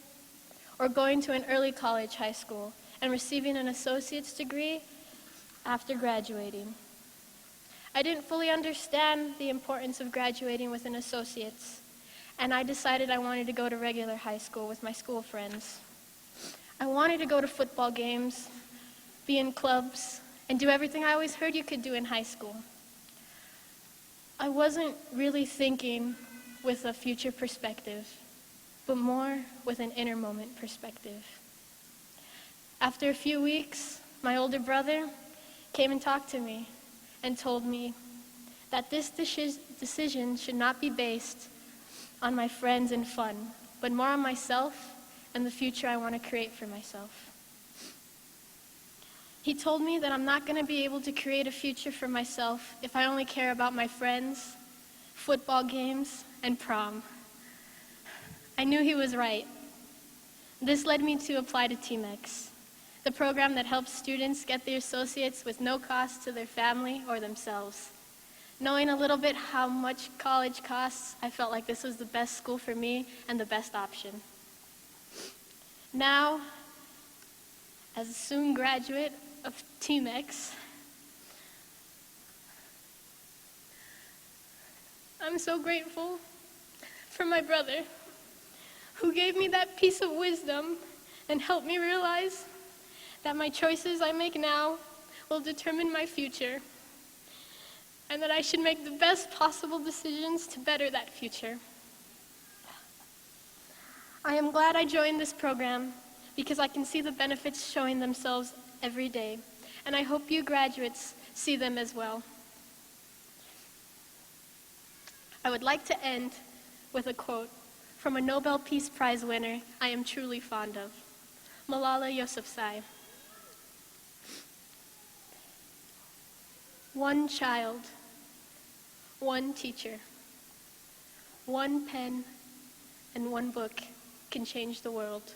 S1: or going to an early college high school and receiving an associate's degree after graduating. I didn't fully understand the importance of graduating with an associate's, and I decided I wanted to go to regular high school with my school friends. I wanted to go to football games, be in clubs, and do everything I always heard you could do in high school. I wasn't really thinking with a future perspective, but more with an inner moment perspective. After a few weeks, my older brother came and talked to me and told me that this decision should not be based on my friends and fun, but more on myself and the future I want to create for myself. He told me that I'm not going to be able to create a future for myself if I only care about my friends, football games, and prom. I knew he was right. This led me to apply to TMEX, the program that helps students get their associates with no cost to their family or themselves. Knowing a little bit how much college costs, I felt like this was the best school for me and the best option. Now, as a soon graduate of TMEX, I'm so grateful for my brother, who gave me that piece of wisdom and helped me realize that my choices I make now will determine my future, and that I should make the best possible decisions to better that future. I am glad I joined this program because I can see the benefits showing themselves every day, and I hope you graduates see them as well. I would like to end with a quote from a Nobel Peace Prize winner I am truly fond of, Malala Yousafzai. One child, one teacher, one pen, and one book can change the world.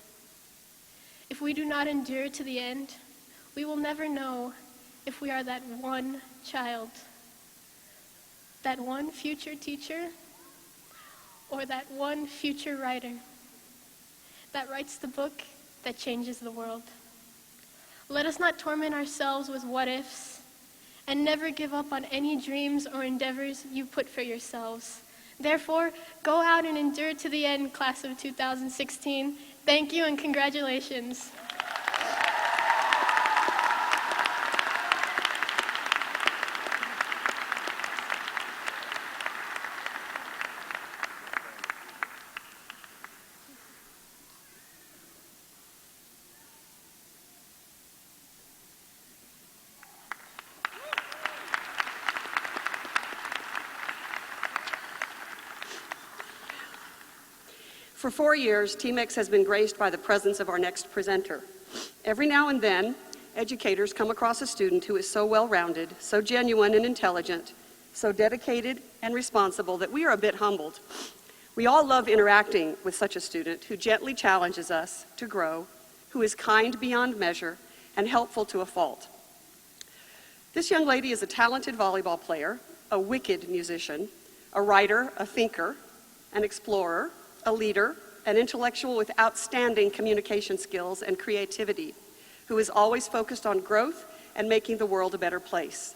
S1: If we do not endure to the end, we will never know if we are that one child, that one future teacher, or that one future writer that writes the book that changes the world. Let us not torment ourselves with what ifs, and never give up on any dreams or endeavors you put for yourselves. Therefore, go out and endure to the end, class of 2016. Thank you and congratulations.
S16: For 4 years, TMEX has been graced by the presence of our next presenter. Every now and then, educators come across a student who is so well-rounded, so genuine and intelligent, so dedicated and responsible that we are a bit humbled. We all love interacting with such a student who gently challenges us to grow, who is kind beyond measure, and helpful to a fault. This young lady is a talented volleyball player, a wicked musician, a writer, a thinker, an explorer, a leader, an intellectual with outstanding communication skills and creativity, who is always focused on growth and making the world a better place.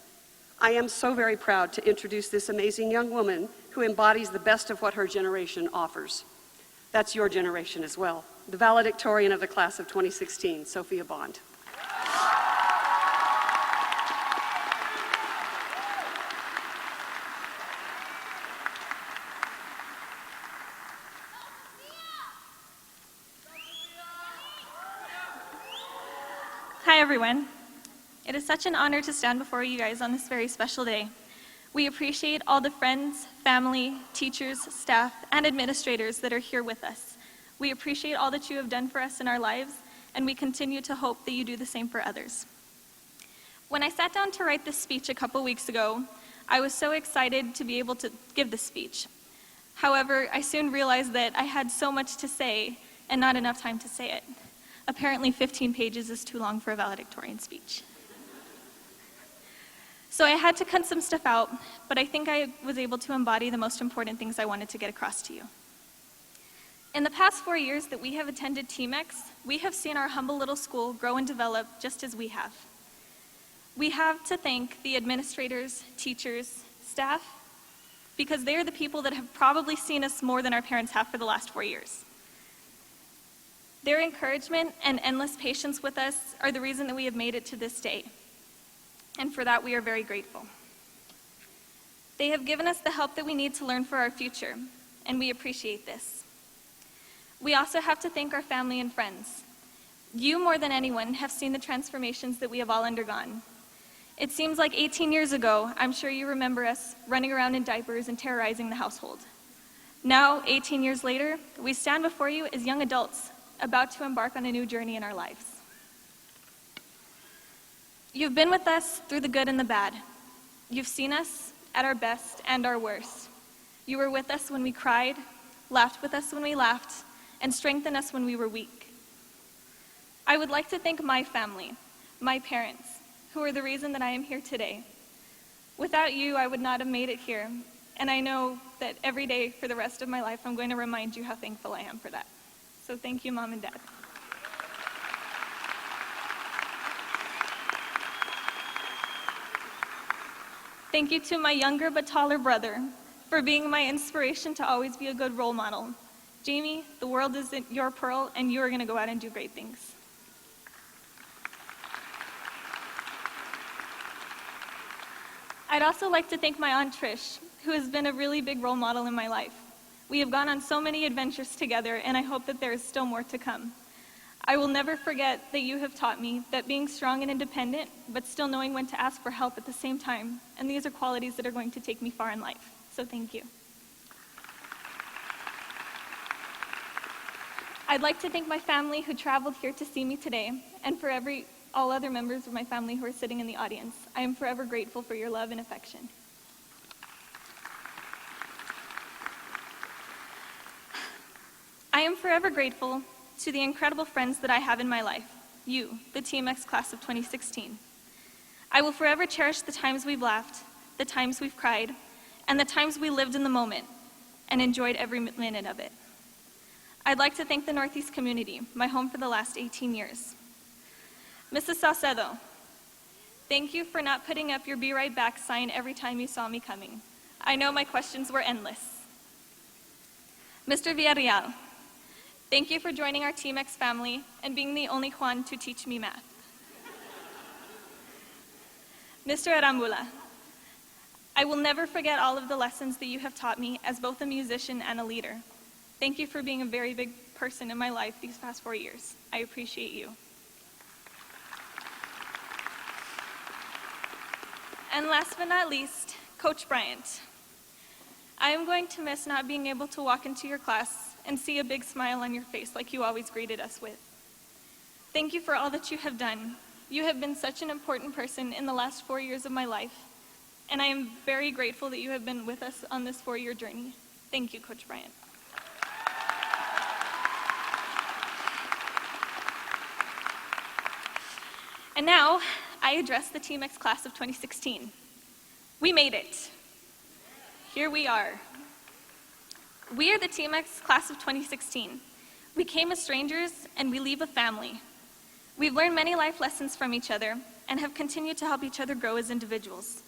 S16: I am so very proud to introduce this amazing young woman who embodies the best of what her generation offers. That's your generation as well. The valedictorian of the class of 2016, Sophia Bond.
S5: Hi, everyone. It is such an honor to stand before you guys on this very special day. We appreciate all the friends, family, teachers, staff, and administrators that are here with us. We appreciate all that you have done for us in our lives, and we continue to hope that you do the same for others. When I sat down to write this speech a couple weeks ago, I was so excited to be able to give this speech. However, I soon realized that I had so much to say and not enough time to say it. Apparently 15 pages is too long for a valedictorian speech. So I had to cut some stuff out, but I think I was able to embody the most important things I wanted to get across to you. In the past 4 years that we have attended TMEX, we have seen our humble little school grow and develop just as we have. We have to thank the administrators, teachers, staff, because they are the people that have probably seen us more than our parents have for the last 4 years. Their encouragement and endless patience with us are the reason that we have made it to this day. And for that, we are very grateful. They have given us the help that we need to learn for our future, and we appreciate this. We also have to thank our family and friends. You, more than anyone, have seen the transformations that we have all undergone. It seems like 18 years ago, I'm sure you remember us running around in diapers and terrorizing the household. Now, 18 years later, we stand before you as young adults, about to embark on a new journey in our lives. You've been with us through the good and the bad. You've seen us at our best and our worst. You were with us when we cried, laughed with us when we laughed, and strengthened us when we were weak. I would like to thank my family, my parents, who are the reason that I am here today. Without you, I would not have made it here, and I know that every day for the rest of my life, I'm going to remind you how thankful I am for that. So thank you, Mom and Dad. Thank you to my younger but taller brother for being my inspiration to always be a good role model. Jamie, the world is your pearl, and you are going to go out and do great things. I'd also like to thank my Aunt Trish, who has been a really big role model in my life. We have gone on so many adventures together, and I hope that there is still more to come. I will never forget that you have taught me that being strong and independent, but still knowing when to ask for help at the same time, and these are qualities that are going to take me far in life. So thank you. I'd like to thank my family who traveled here to see me today, and for all other members of my family who are sitting in the audience. I am forever grateful for your love and affection. I am forever grateful to the incredible friends that I have in my life, you, the TMX class of 2016. I will forever cherish the times we've laughed, the times we've cried, and the times we lived in the moment and enjoyed every minute of it. I'd like to thank the Northeast community, my home for the last 18 years. Mrs. Salcedo, thank you for not putting up your "Be Right Back" sign every time you saw me coming. I know my questions were endless. Mr. Villarreal, thank you for joining our TMX family and being the only Juan to teach me math. Mr. Arambula, I will never forget all of the lessons that you have taught me as both a musician and a leader. Thank you for being a very big person in my life these past 4 years. I appreciate you. And last but not least, Coach Bryant. I am going to miss not being able to walk into your class and see a big smile on your face like you always greeted us with. Thank you for all that you have done. You have been such an important person in the last 4 years of my life, and I am very grateful that you have been with us on this 4-year journey. Thank you, Coach Bryant. And now, I address the TMX class of 2016. We made it. Here we are. We are the TMX class of 2016. We came as strangers, and we leave a family. We've learned many life lessons from each other and have continued to help each other grow as individuals.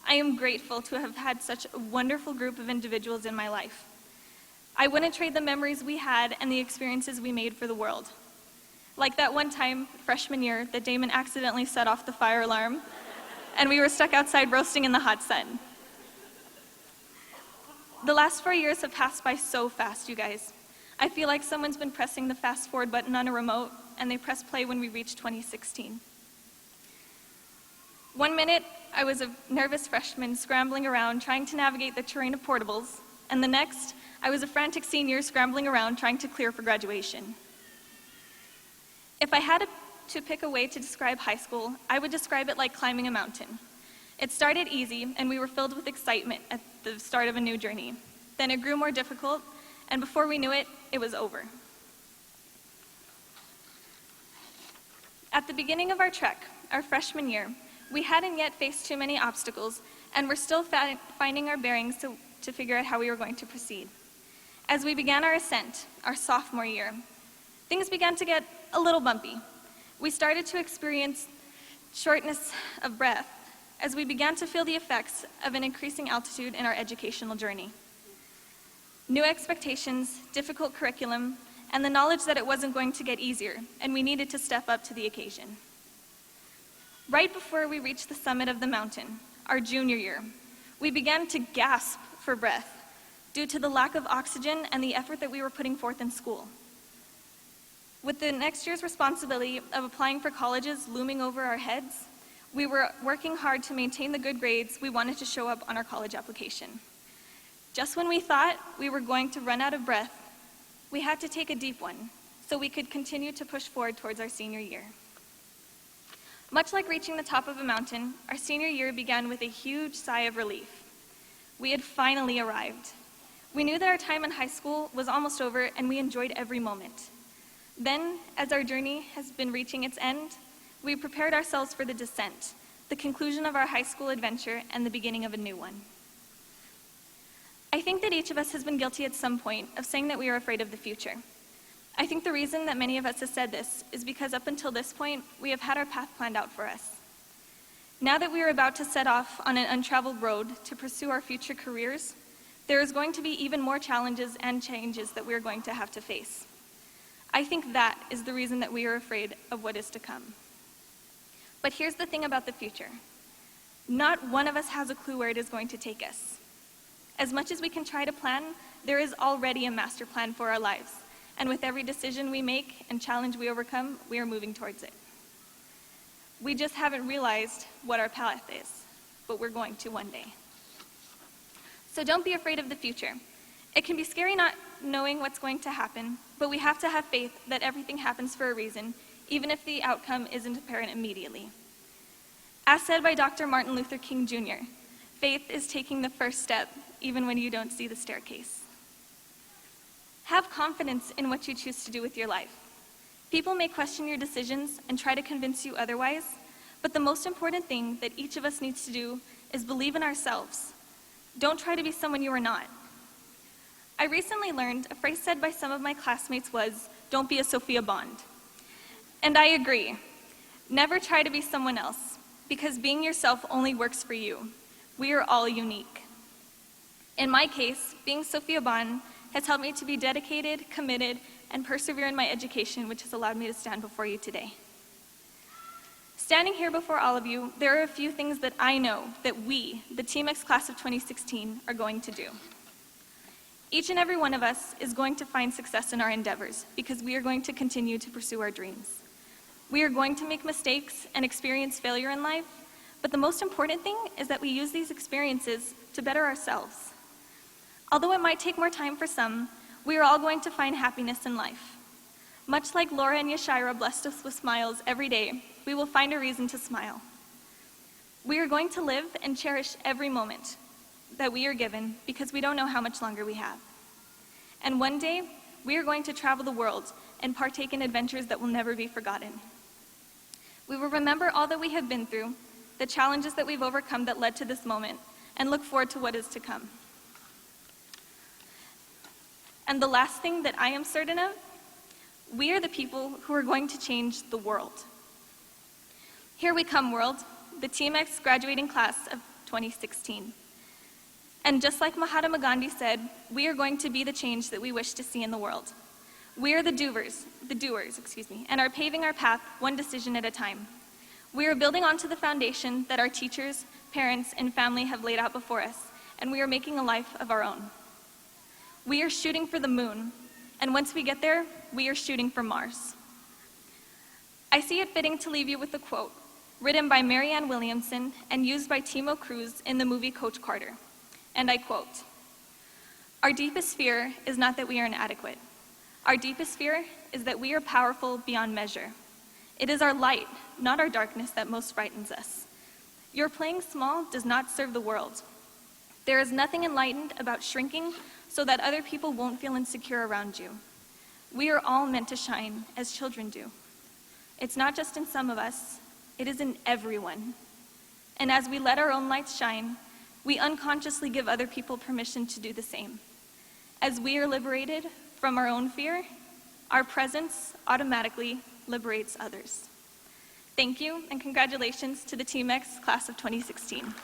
S5: I am grateful to have had such a wonderful group of individuals in my life. I wouldn't trade the memories we had and the experiences we made for the world. Like that one time, freshman year, that Damon accidentally set off the fire alarm, and we were stuck outside roasting in the hot sun. The last 4 years have passed by so fast, you guys. I feel like someone's been pressing the fast forward button on a remote, and they press play when we reach 2016. 1 minute, I was a nervous freshman scrambling around trying to navigate the terrain of portables, and the next, I was a frantic senior scrambling around trying to clear for graduation. If I had to pick a way to describe high school, I would describe it like climbing a mountain. It started easy, and we were filled with excitement at the start of a new journey. Then it grew more difficult, and before we knew it, it was over. At the beginning of our trek, our freshman year, we hadn't yet faced too many obstacles, and were still finding our bearings to figure out how we were going to proceed. As we began our ascent, our sophomore year, things began to get a little bumpy. We started to experience shortness of breath as we began to feel the effects of an increasing altitude in our educational journey. New expectations, difficult curriculum, and the knowledge that it wasn't going to get easier, and we needed to step up to the occasion. Right before we reached the summit of the mountain, our junior year, we began to gasp for breath due to the lack of oxygen and the effort that we were putting forth in school. With the next year's responsibility of applying for colleges looming over our heads, we were working hard to maintain the good grades we wanted to show up on our college application. Just when we thought we were going to run out of breath, we had to take a deep one so we could continue to push forward towards our senior year. Much like reaching the top of a mountain, our senior year began with a huge sigh of relief. We had finally arrived. We knew that our time in high school was almost over, and we enjoyed every moment. Then, as our journey has been reaching its end, we prepared ourselves for the descent, the conclusion of our high school adventure, and the beginning of a new one. I think that each of us has been guilty at some point of saying that we are afraid of the future. I think the reason that many of us have said this is because up until this point, we have had our path planned out for us. Now that we are about to set off on an untraveled road to pursue our future careers, there is going to be even more challenges and changes that we are going to have to face. I think that is the reason that we are afraid of what is to come. But here's the thing about the future. Not one of us has a clue where it is going to take us. As much as we can try to plan, there is already a master plan for our lives. And with every decision we make and challenge we overcome, we are moving towards it. We just haven't realized what our path is, but we're going to one day. So don't be afraid of the future. It can be scary not knowing what's going to happen, but we have to have faith that everything happens for a reason, even if the outcome isn't apparent immediately. As said by Dr. Martin Luther King Jr., faith is taking the first step, even when you don't see the staircase. Have confidence in what you choose to do with your life. People may question your decisions and try to convince you otherwise, but the most important thing that each of us needs to do is believe in ourselves. Don't try to be someone you are not. I recently learned a phrase said by some of my classmates was, "Don't be a Sophia Bond." And I agree. Never try to be someone else, because being yourself only works for you. We are all unique. In my case, being Sophia Bond has helped me to be dedicated, committed, and persevere in my education, which has allowed me to stand before you today. Standing here before all of you, there are a few things that I know that we, the TMX class of 2016, are going to do. Each and every one of us is going to find success in our endeavors because we are going to continue to pursue our dreams. We are going to make mistakes and experience failure in life, but the most important thing is that we use these experiences to better ourselves. Although it might take more time for some, We are all going to find happiness in life. Much like Laura and Yashira blessed us with smiles every day, we will find a reason to smile. We are going to live and cherish every moment that we are given because we don't know how much longer we have. And one day, we are going to travel the world and partake in adventures that will never be forgotten. We will remember all that we have been through, the challenges that we've overcome that led to this moment, and look forward to what is to come. And the last thing that I am certain of, we are the people who are going to change the world. Here we come, world, the TMX graduating class of 2016. And just like Mahatma Gandhi said, we are going to be the change that we wish to see in the world. We are the doers, and are paving our path one decision at a time. We are building onto the foundation that our teachers, parents, and family have laid out before us, and we are making a life of our own. We are shooting for the moon, and once we get there, we are shooting for Mars. I see it fitting to leave you with a quote written by Marianne Williamson and used by Timo Cruz in the movie Coach Carter. And I quote, "Our deepest fear is not that we are inadequate. Our deepest fear is that we are powerful beyond measure. It is our light, not our darkness, that most frightens us. Your playing small does not serve the world. There is nothing enlightened about shrinking so that other people won't feel insecure around you. We are all meant to shine as children do. It's not just in some of us, it is in everyone. And as we let our own lights shine, we unconsciously give other people permission to do the same. As we are liberated from our own fear, our presence automatically liberates others." Thank you, and congratulations to the TMX class of 2016.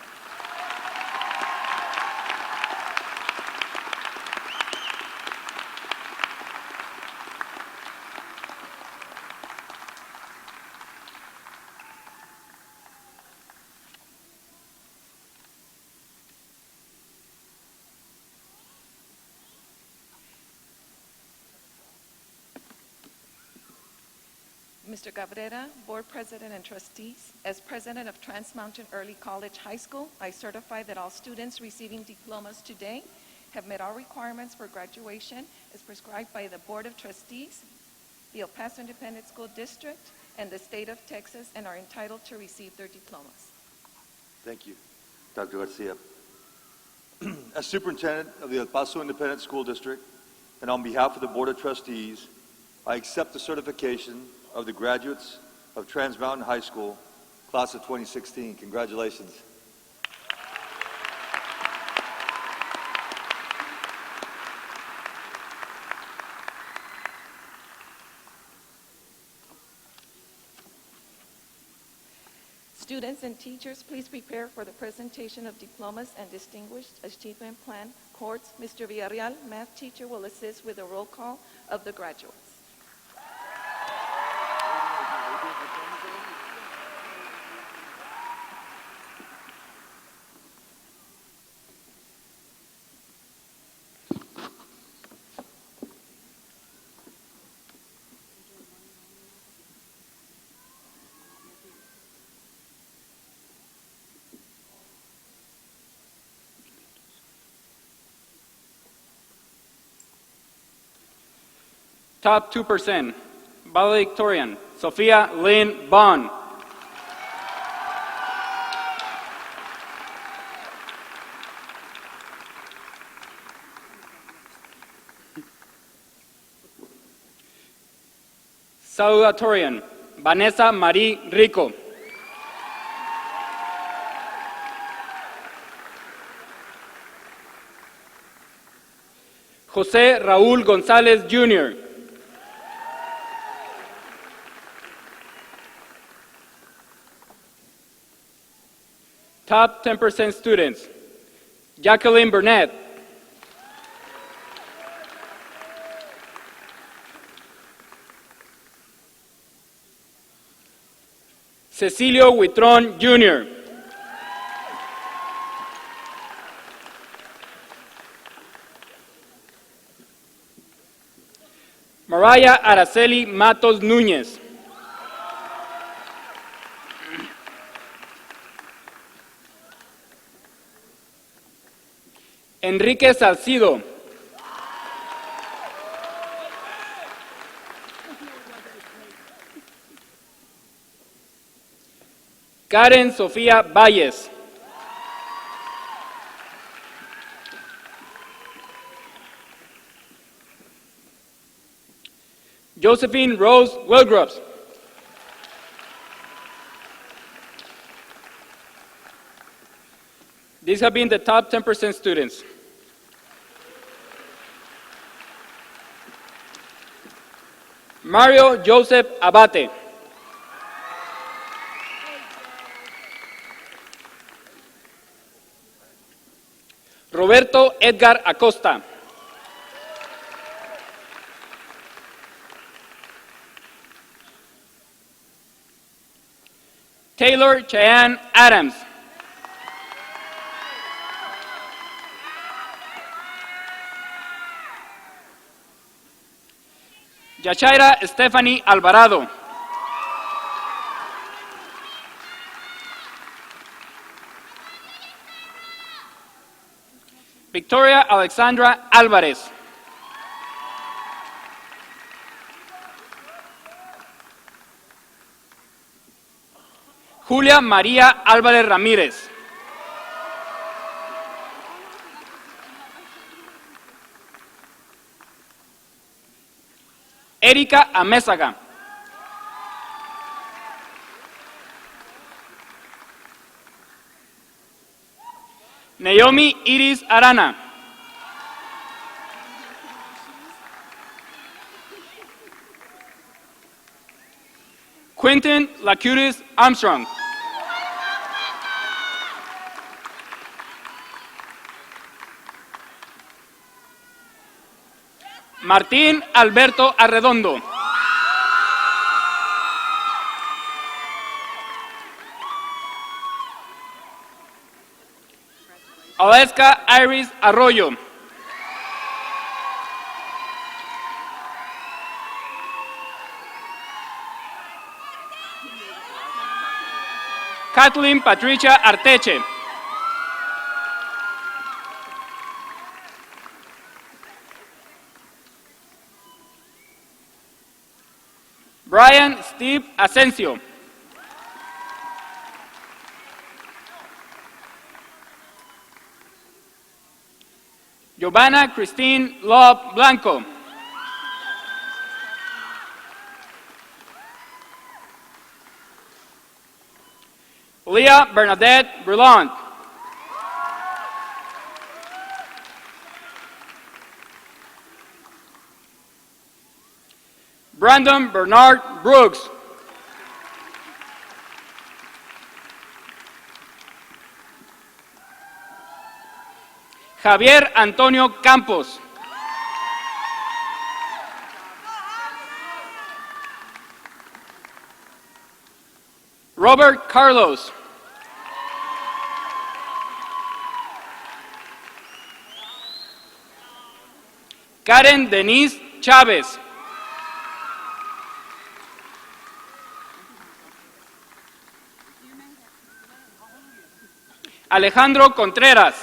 S6: Mr. Cabrera, Board President and Trustees, as President of Transmountain Early College High School, I certify that all students receiving diplomas today have met all requirements for graduation as prescribed by the Board of Trustees, the El Paso Independent School District, and the state of Texas, and are entitled to receive their diplomas.
S7: Thank you. Dr. Garcia. As Superintendent of the El Paso Independent School District, and on behalf of the Board of Trustees, I accept the certification of the graduates of Trans Mountain High School, class of 2016. Congratulations.
S6: Students and teachers, please prepare for the presentation of diplomas and Distinguished Achievement Plan cords. Mr. Villarreal, math teacher, will assist with a roll call of the graduates.
S23: Top 2%, Valedictorian, Sophia Lynn Bond. Salutatorian, Vanessa Marie Rico. José Raúl González Jr. Top 10% students, Jacqueline Burnett. Cecilio Huitrón Jr. Mariah Araceli Matos Núñez. Enrique Salcido. Karen Sofía Valles. Josephine Rose Wilgroves. These have been the top 10% students. Mario Joseph Abate. Roberto Edgar Acosta. Taylor Cheyenne Adams. Yachaira Stephanie Alvarado. Victoria Alexandra Álvarez. Julia María Álvarez Ramírez. Erika Amézaga. Naomi Iris Arana. Quentin Lacutis Armstrong. Martín Alberto Arredondo. Oleska Iris Arroyo. Kathleen Patricia Arteche. Brian Steve Asensio. Giovanna Christine Love Blanco. Leah Bernadette Brulant. Brandon Bernard Brooks. Javier Antonio Campos. Robert Carlos. Karen Denise Chávez. Alejandro Contreras.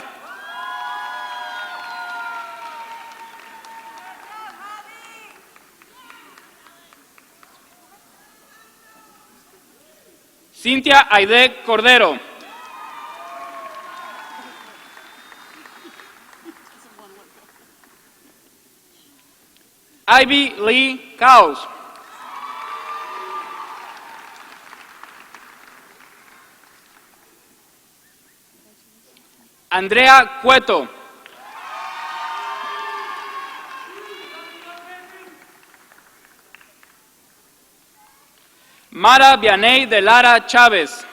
S23: Cintia Aide Cordero. Ivy Lee Caos. Andrea Cueto. Mara Vianey de Lara Chávez.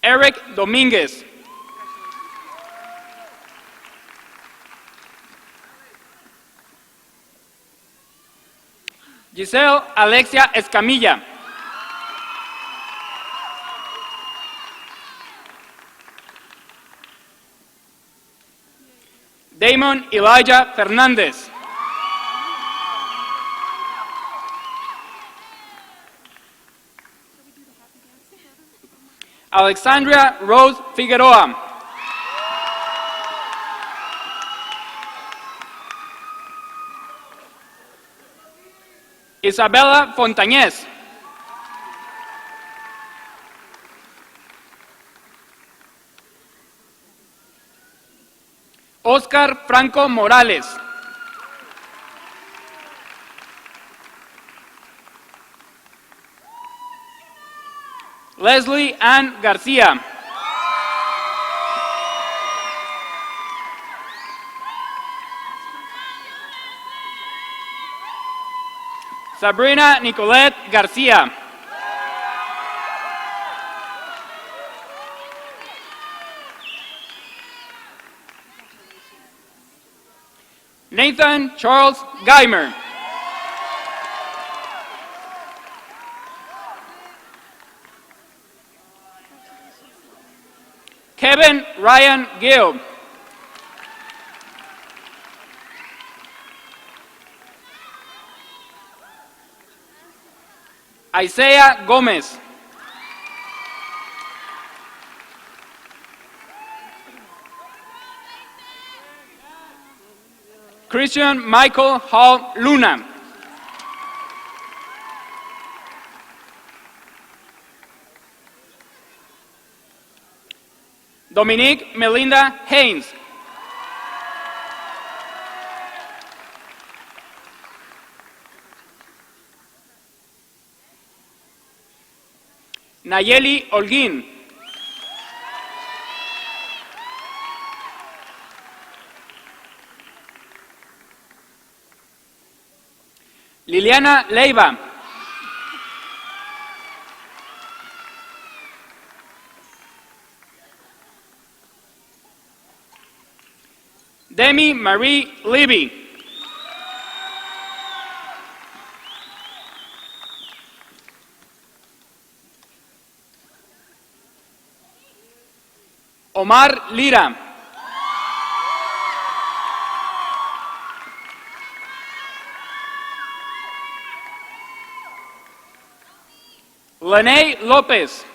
S23: Eric Domínguez. Giselle Alexia Escamilla. Damon Elijah Fernández. Alexandria Rose Figueroa. Isabella Fontañez. Oscar Franco Morales. Leslie Ann García. Sabrina Nicolette García. Nathan Charles Geimer. Kevin Ryan Gill. Isaiah Gómez. Christian Michael Hall Luna. Dominique Melinda Haynes. Nayeli Holguín. Liliana Leiva. Demi Marie Levy. Omar Lira. Lene López.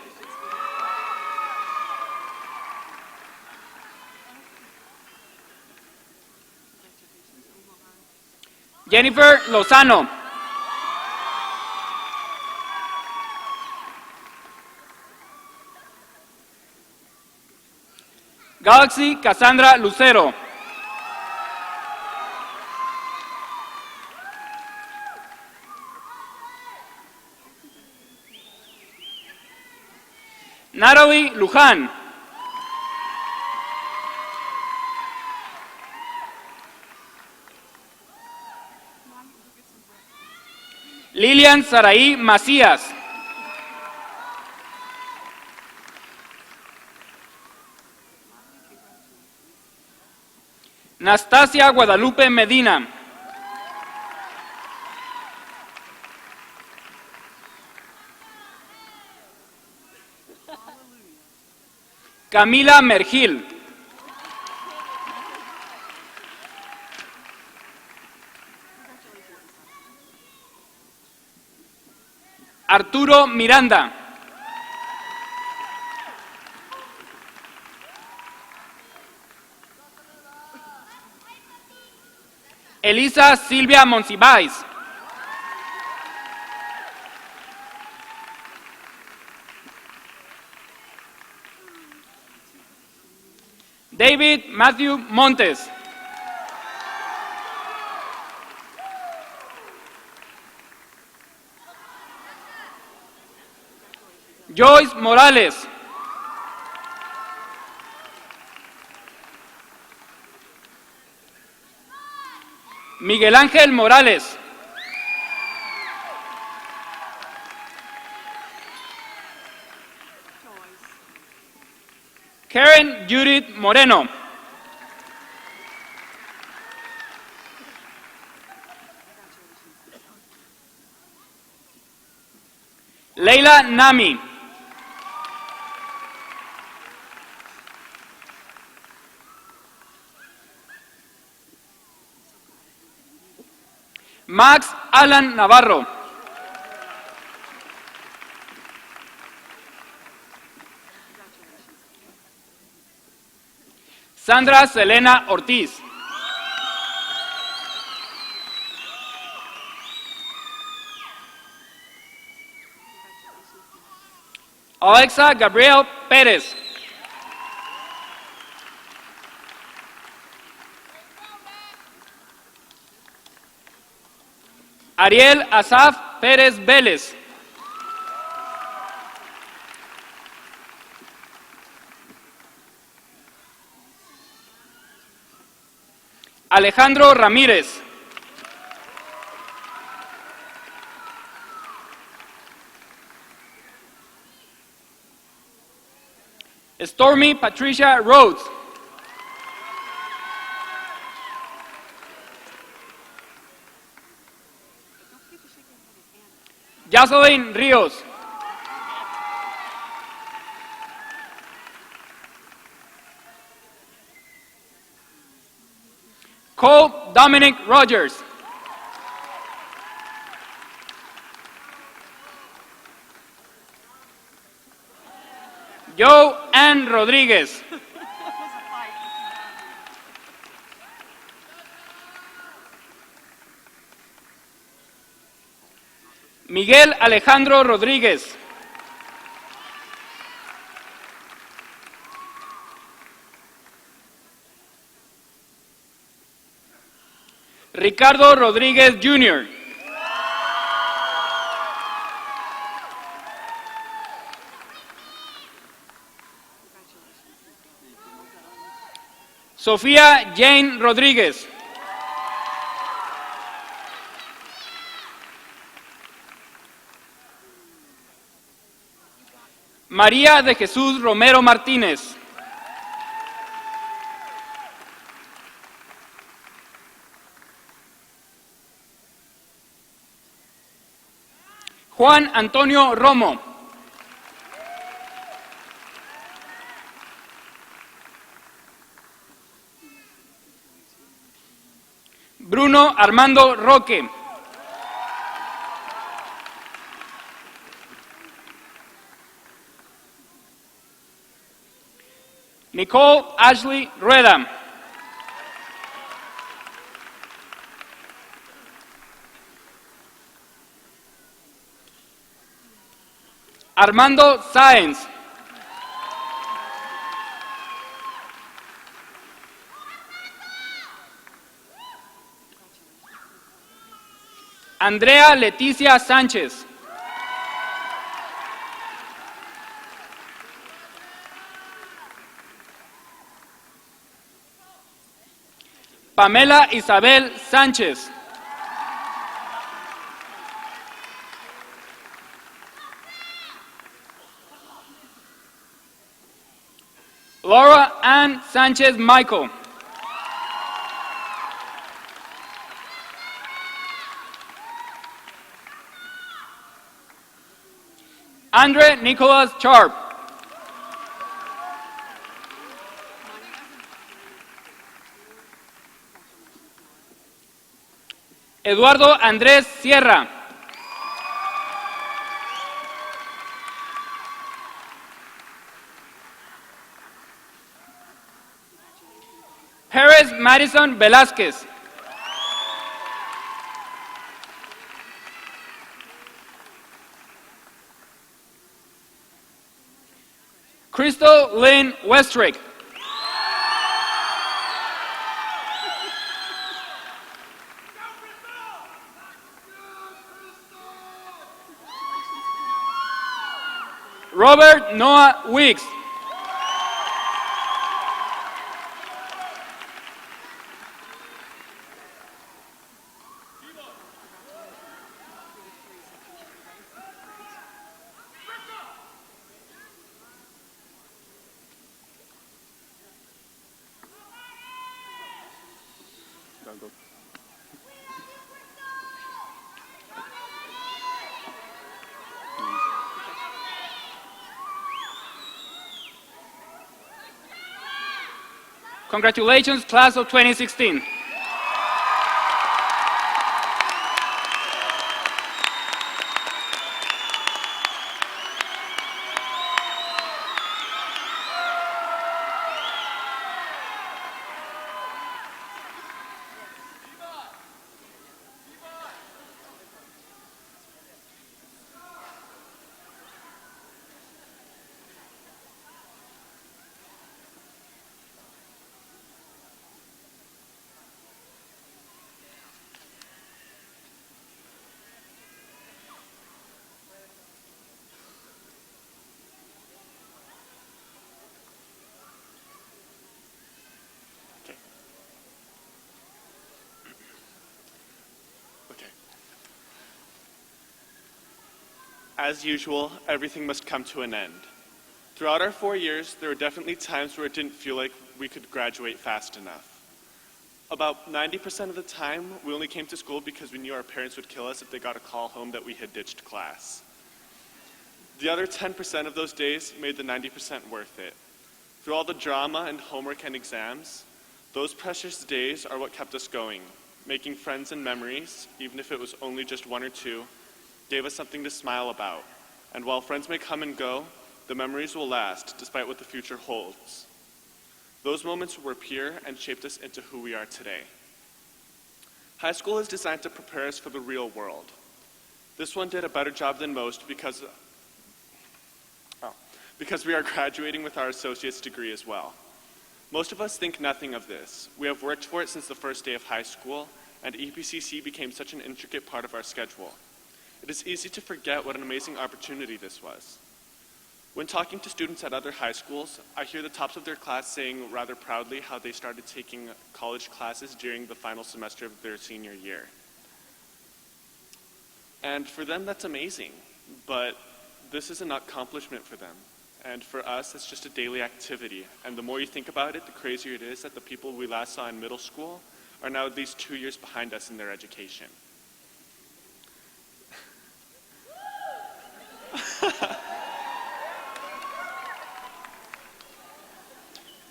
S23: Jennifer Lozano. Galaxy Cassandra Lucero. Natalie Luján. Lilian Saraí Macías. Nastasia Guadalupe Medina. Camila Mergil. Arturo Miranda. Elisa Silvia Monsiváis. David Matthew Montes. Joyce Morales. Miguel Ángel Morales. Karen Judith Moreno. Leila Nami. Max Alan Navarro. Sandra Selena Ortiz. Alexa Gabriel Perez. Ariel Asaf Pérez Vélez. Alejandro Ramírez. Stormy Patricia Rhodes. Jocelyn Ríos. Cole Dominic Rogers. Joe Ann Rodríguez. Miguel Alejandro Rodríguez. Ricardo Rodríguez Jr. Sofía Jane Rodríguez. María de Jesús Romero Martínez. Juan Antonio Romo. Bruno Armando Roque. Nicole Ashley Rueda. Armando Sáenz. Andrea Leticia Sánchez. Pamela Isabel Sánchez. Laura Ann Sánchez Michael. Andre Nicholas Sharp. Eduardo Andrés Sierra. Perez Madison Velázquez. Crystal Lynn Westrick. Robert Noah Weeks. Congratulations, class of 2016.
S18: As usual, everything must come to an end. Throughout our 4 years, there were definitely times where it didn't feel like we could graduate fast enough. About 90% of the time, we only came to school because we knew our parents would kill us if they got a call home that we had ditched class. The other 10% of those days made the 90% worth it. Through all the drama and homework and exams, those precious days are what kept us going. Making friends and memories, even if it was only just 1 or 2, gave us something to smile about. And while friends may come and go, the memories will last, despite what the future holds. Those moments were pure and shaped us into who we are today. High school is designed to prepare us for the real world. This one did a better job than most because we are graduating with our associate's degree as well. Most of us think nothing of this. We have worked for it since the first day of high school, and EPCC became such an intricate part of our schedule. It is easy to forget what an amazing opportunity this was. When talking to students at other high schools, I hear the tops of their class saying rather proudly how they started taking college classes during the final semester of their senior year. And for them, that's amazing, but this is an accomplishment for them. And for us, it's just a daily activity. And the more you think about it, the crazier it is that the people we last saw in middle school are now at least 2 years behind us in their education.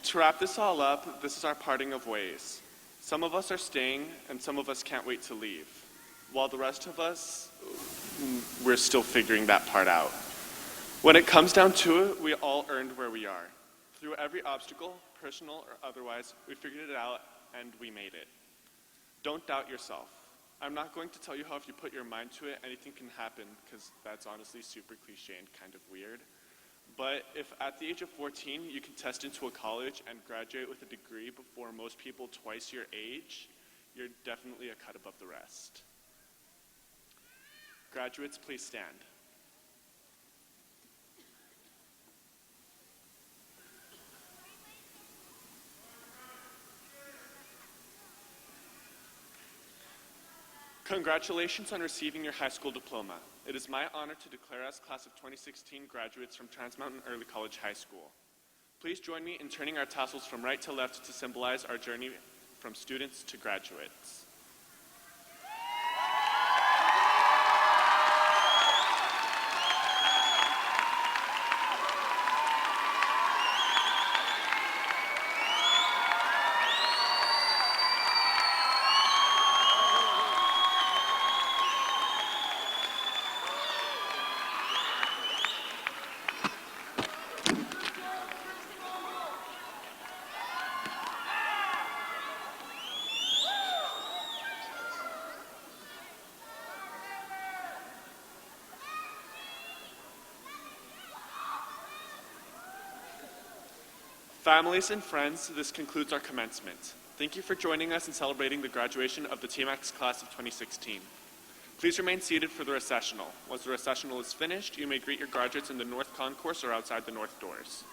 S18: To wrap this all up, this is our parting of ways. Some of us are staying, and some of us can't wait to leave. While the rest of us, we're still figuring that part out. When it comes down to it, we all earned where we are. Through every obstacle, personal or otherwise, we figured it out and we made it. Don't doubt yourself. I'm not going to tell you how if you put your mind to it, anything can happen, because that's honestly super cliche and kind of weird. But if at the age of 14 you can test into a college and graduate with a degree before most people twice your age, you're definitely a cut above the rest. Graduates, please stand. Congratulations on receiving your high school diploma. It is my honor to declare us class of 2016 graduates from Transmountain Early College High School. Please join me in turning our tassels from right to left to symbolize our journey from students to graduates. Families and friends, this concludes our commencement. Thank you for joining us in celebrating the graduation of the TMAX class of 2016. Please remain seated for the recessional. Once the recessional is finished, you may greet your graduates in the North Concourse or outside the north doors.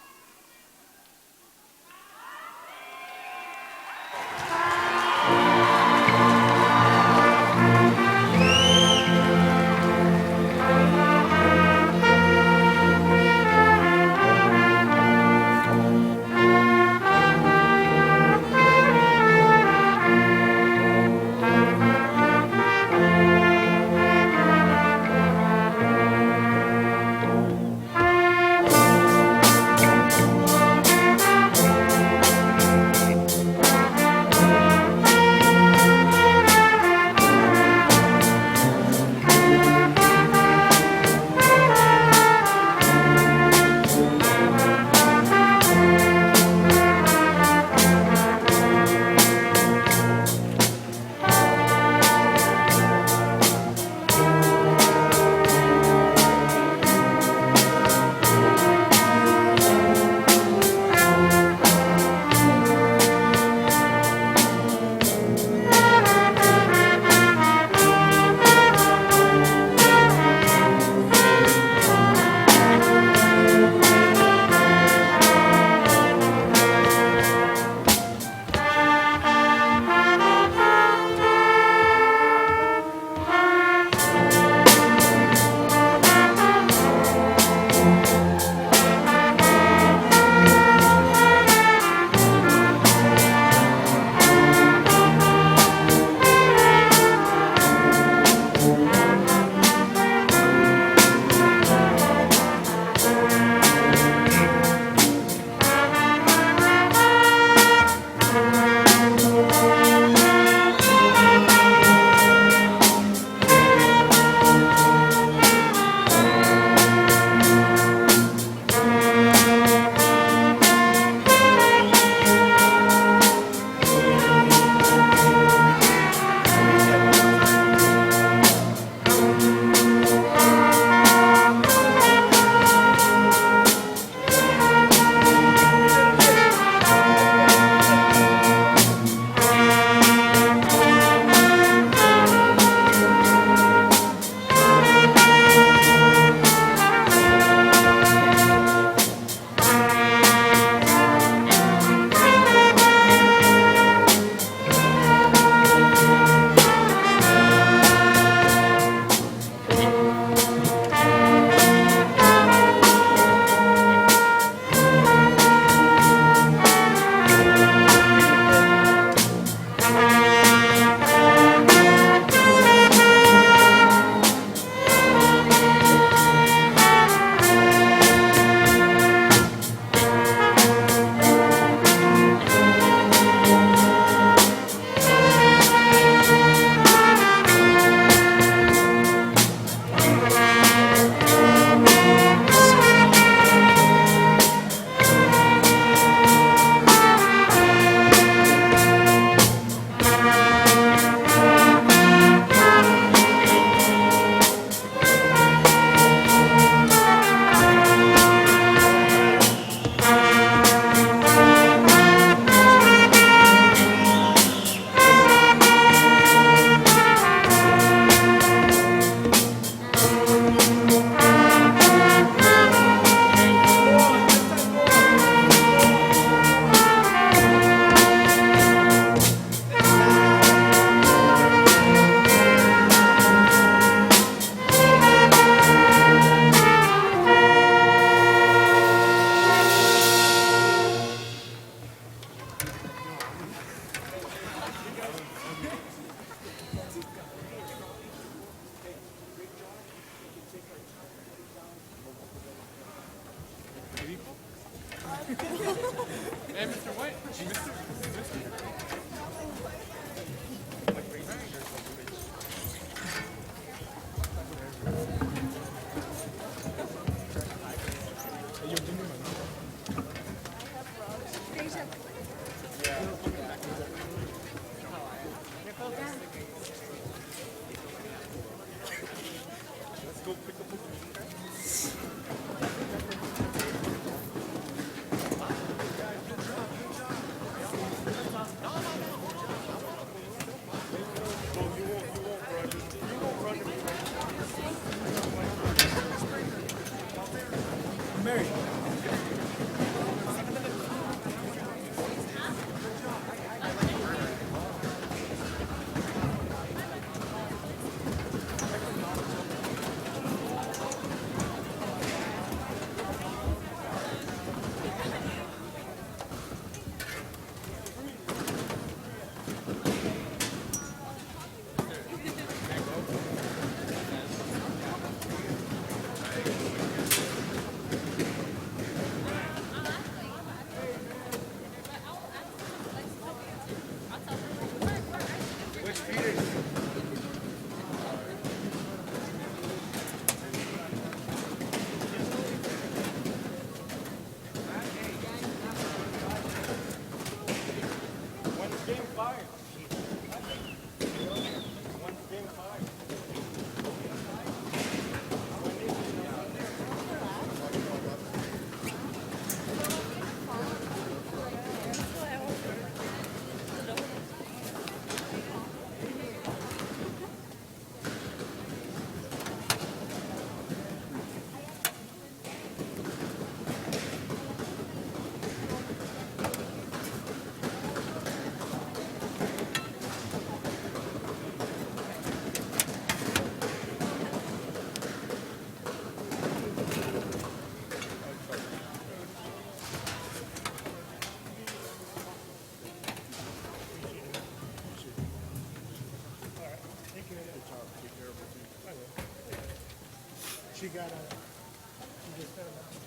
S9: She got a, she just found out.